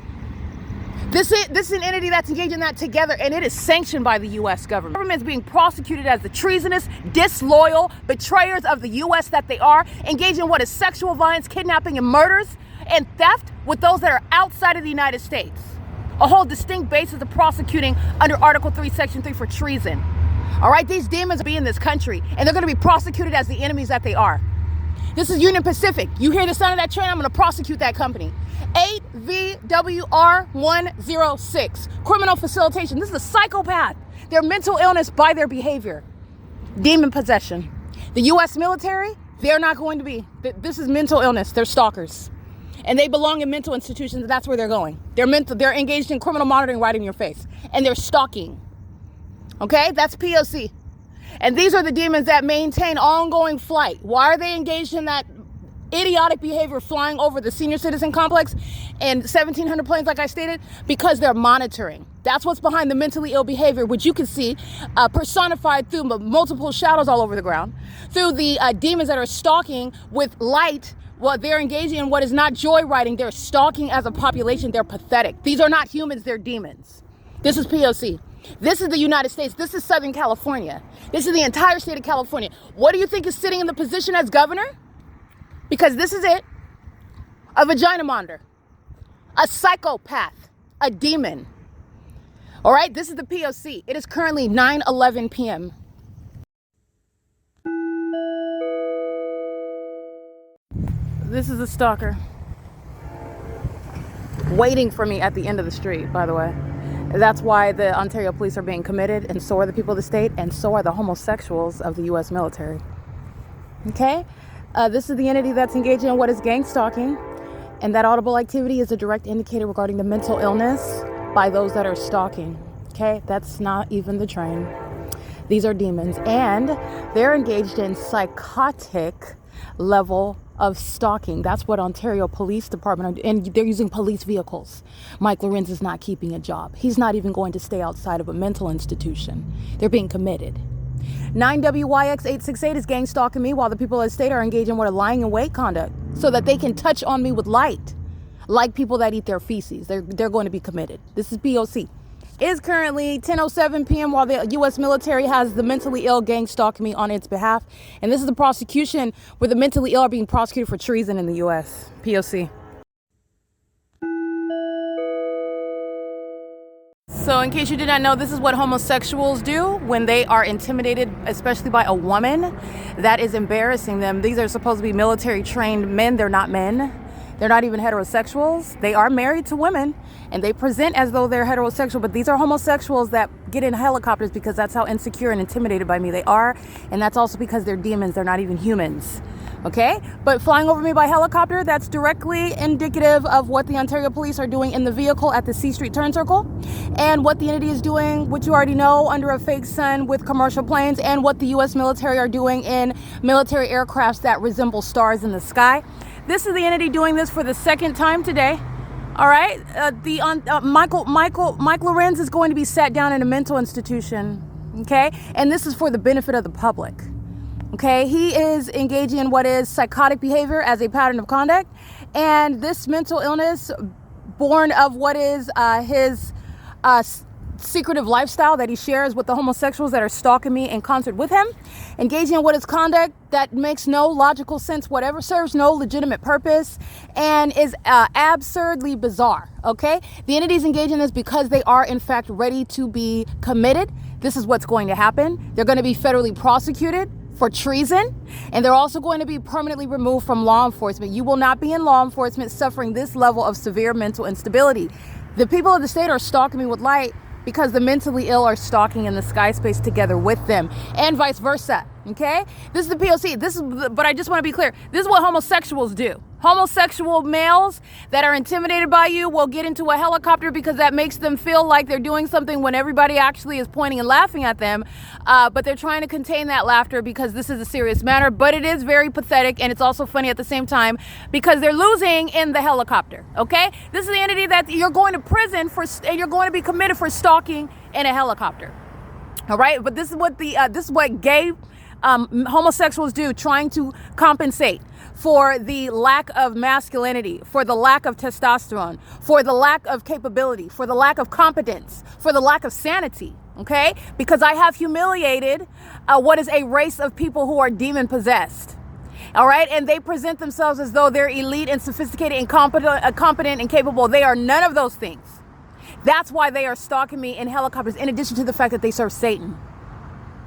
This is an entity that's engaged in that together, and it is sanctioned by the U.S. government. The government is being prosecuted as the treasonous, disloyal betrayers of the U.S. that they are, engaged in what is sexual violence, kidnapping, and murders, and theft with those that are outside of the United States. A whole distinct basis of prosecuting under Article 3, Section 3 for treason. All right, these demons be in this country, and they're going to be prosecuted as the enemies that they are. This is Union Pacific. You hear the sound of that train, I'm going to prosecute that company. 8VWR106. Criminal facilitation. This is a psychopath. Their mental illness by their behavior. Demon possession. The U.S. military, they're not going to be. This is mental illness. They're stalkers. And they belong in mental institutions. That's where they're going. They're engaged in criminal monitoring right in your face. And they're stalking. Okay? That's P.O.C. And these are the demons that maintain ongoing flight. Why are they engaged in that idiotic behavior flying over the senior citizen complex and 1,700 planes, like I stated? Because they're monitoring. That's what's behind the mentally ill behavior, which you can see personified through multiple shadows all over the ground, through the demons that are stalking with light. Well, they're engaging in what is not joyriding. They're stalking as a population. They're pathetic. These are not humans. They're demons. This is P.O.C. This is the United States. This is Southern California. This is the entire state of California. What do you think is sitting in the position as governor? Because this is it. A vagina monitor. A psychopath. A demon. All right, this is the P.O.C. It is currently 9:11 p.m. This is a stalker. Waiting for me at the end of the street, by the way. That's why the Ontario police are being committed, and so are the people of the state, and so are the homosexuals of the U.S. military. Okay? This is the entity that's engaging in what is gang stalking, and that audible activity is a direct indicator regarding the mental illness by those that are stalking. Okay? That's not even the train. These are demons, and they're engaged in psychotic level of stalking. That's what Ontario Police Department are, and they're using police vehicles. Mike Lorenz is not keeping a job. He's not even going to stay outside of a mental institution. They're being committed. 9WYX868 is gang stalking me while the people of the state are engaged in what a lying in wait conduct so that they can touch on me with light, like people that eat their feces. They're going to be committed. This is P.O.C. It is currently 10:07 p.m. while the U.S. military has the mentally ill gang stalking me on its behalf. And this is the prosecution where the mentally ill are being prosecuted for treason in the U.S. P.O.C. So in case you did not know, this is what homosexuals do when they are intimidated, especially by a woman that is embarrassing them. These are supposed to be military trained men. They're not men. They're not even heterosexuals. They are married to women, and they present as though they're heterosexual, but these are homosexuals that get in helicopters because that's how insecure and intimidated by me they are, and that's also because they're demons. They're not even humans, okay? But flying over me by helicopter, that's directly indicative of what the Ontario police are doing in the vehicle at the C Street turn circle, and what the entity is doing, which you already know, under a fake sun with commercial planes, and what the U.S. military are doing in military aircrafts that resemble stars in the sky. This is the entity doing this for the second time today. All right. Mike Lorenz is going to be sat down in a mental institution. Okay. And this is for the benefit of the public. Okay. He is engaging in what is psychotic behavior as a pattern of conduct. And this mental illness, born of what is his secretive lifestyle that he shares with the homosexuals that are stalking me in concert with him, engaging in what is conduct that makes no logical sense whatever, serves no legitimate purpose, and is absurdly bizarre. Okay, the entities engaging in this because they are in fact ready to be committed. This is what's going to happen. They're going to be federally prosecuted for treason, and they're also going to be permanently removed from law enforcement. You will not be in law enforcement suffering this level of severe mental instability. The people of the state are stalking me with light because the mentally ill are stalking in the sky space together with them, and vice versa. Okay, this is the P.O.C. But I just want to be clear. This is what homosexuals do. Homosexual males that are intimidated by you will get into a helicopter because that makes them feel like they're doing something when everybody actually is pointing and laughing at them. But they're trying to contain that laughter because this is a serious matter. But it is very pathetic, and it's also funny at the same time because they're losing in the helicopter. Okay, this is the entity that you're going to prison for, and you're going to be committed for stalking in a helicopter. All right, but this is what gay homosexuals do, trying to compensate for the lack of masculinity, for the lack of testosterone, for the lack of capability, for the lack of competence, for the lack of sanity. Okay, because I have humiliated what is a race of people who are demon possessed. All right, and they present themselves as though they're elite and sophisticated and competent and capable. They are none of those things. That's why they are stalking me in helicopters, in addition to the fact that they serve Satan.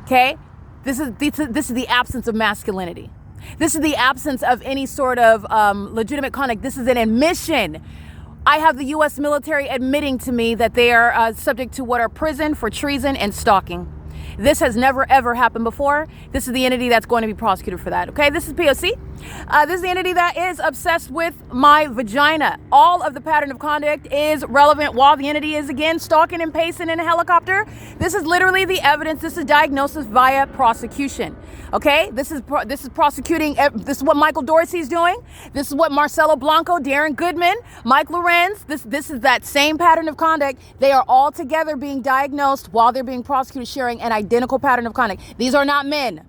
Okay, this is the absence of masculinity. This is the absence of any sort of legitimate conduct. This is an admission. I have the U.S. military admitting to me that they are subject to what are prison for treason and stalking. This has never, ever happened before. This is the entity that's going to be prosecuted for that. Okay, this is P.O.C. This is the entity that is obsessed with my vagina. All of the pattern of conduct is relevant while the entity is, again, stalking and pacing in a helicopter. This is literally the evidence. This is diagnosis via prosecution. Okay, this is prosecuting. This is what Michael Dorsey's doing. This is what Marcelo Blanco, Darren Goodman, Mike Lorenz. This is that same pattern of conduct. They are all together being diagnosed while they're being prosecuted, sharing an identical pattern of conduct. These are not men.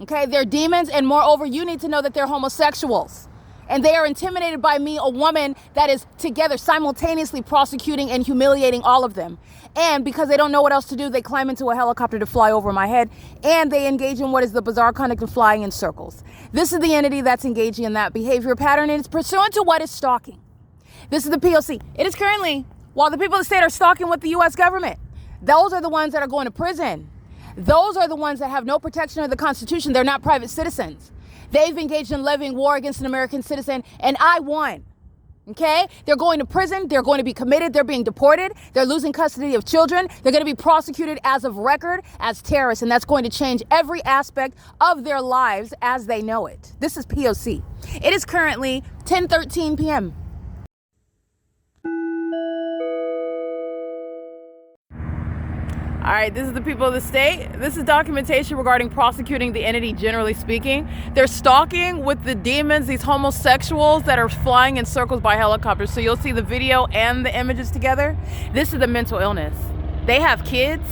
Okay, they're demons, and moreover, you need to know that they're homosexuals. And they are intimidated by me, a woman that is together simultaneously prosecuting and humiliating all of them. And because they don't know what else to do, they climb into a helicopter to fly over my head, and they engage in what is the bizarre conduct of flying in circles. This is the entity that's engaging in that behavior pattern, and it's pursuant to what is stalking. This is the P.O.C. It is currently, while the people of the state are stalking with the U.S. government, those are the ones that are going to prison. Those are the ones that have no protection of the Constitution. They're not private citizens. They've engaged in levying war against an American citizen, and I won. Okay? They're going to prison. They're going to be committed. They're being deported. They're losing custody of children. They're going to be prosecuted as of record as terrorists, and that's going to change every aspect of their lives as they know it. This is P.O.C. It is currently 10:13 p.m. All right, this is the people of the state. This is documentation regarding prosecuting the entity, generally speaking. They're stalking with the demons, these homosexuals that are flying in circles by helicopters. So you'll see the video and the images together. This is the mental illness. They have kids.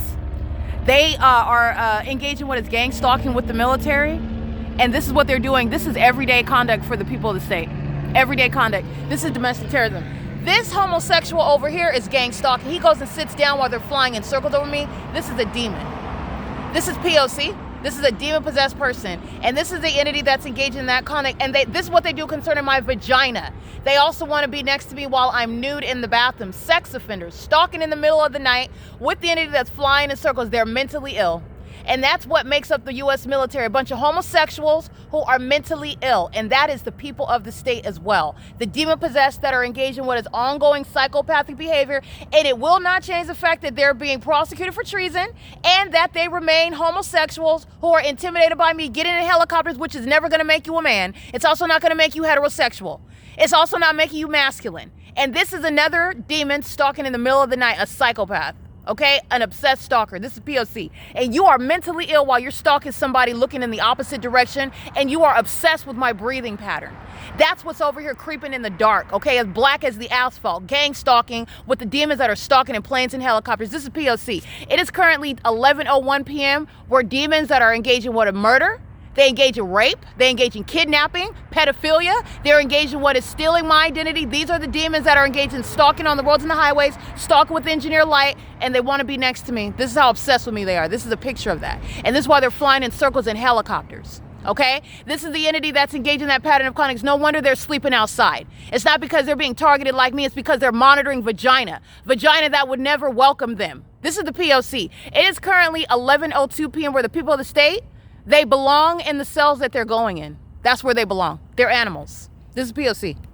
They are engaging in what is gang stalking with the military. And this is what they're doing. This is everyday conduct for the people of the state. Everyday conduct. This is domestic terrorism. This homosexual over here is gang stalking. He goes and sits down while they're flying in circles over me. This is a demon. This is P.O.C. This is a demon-possessed person. And this is the entity that's engaged in that conduct. And this is what they do concerning my vagina. They also want to be next to me while I'm nude in the bathroom. Sex offenders, stalking in the middle of the night with the entity that's flying in circles. They're mentally ill. And that's what makes up the U.S. military, a bunch of homosexuals who are mentally ill. And that is the people of the state as well. The demon-possessed that are engaged in what is ongoing psychopathic behavior. And it will not change the fact that they're being prosecuted for treason and that they remain homosexuals who are intimidated by me getting in helicopters, which is never going to make you a man. It's also not going to make you heterosexual. It's also not making you masculine. And this is another demon stalking in the middle of the night, a psychopath. Okay, an obsessed stalker. This is P.O.C. And you are mentally ill while you're stalking somebody looking in the opposite direction, and you are obsessed with my breathing pattern. That's what's over here creeping in the dark, okay, as black as the asphalt. Gang stalking with the demons that are stalking in planes and helicopters. This is P.O.C. It is currently 11:01 p.m. where demons that are engaged in what a murder. They engage in rape. They engage in kidnapping, pedophilia. They're engaged in what is stealing my identity. These are the demons that are engaged in stalking on the roads and the highways, stalking with engineer light, and they want to be next to me. This is how obsessed with me they are. This is a picture of that. And this is why they're flying in circles in helicopters. Okay? This is the entity that's engaged in that pattern of conduct. No wonder they're sleeping outside. It's not because they're being targeted like me. It's because they're monitoring vagina. Vagina that would never welcome them. This is the P.O.C. It is currently 11:02 p.m. where the people of the state, they belong in the cells that they're going in. That's where they belong. They're animals. This is P.O.C.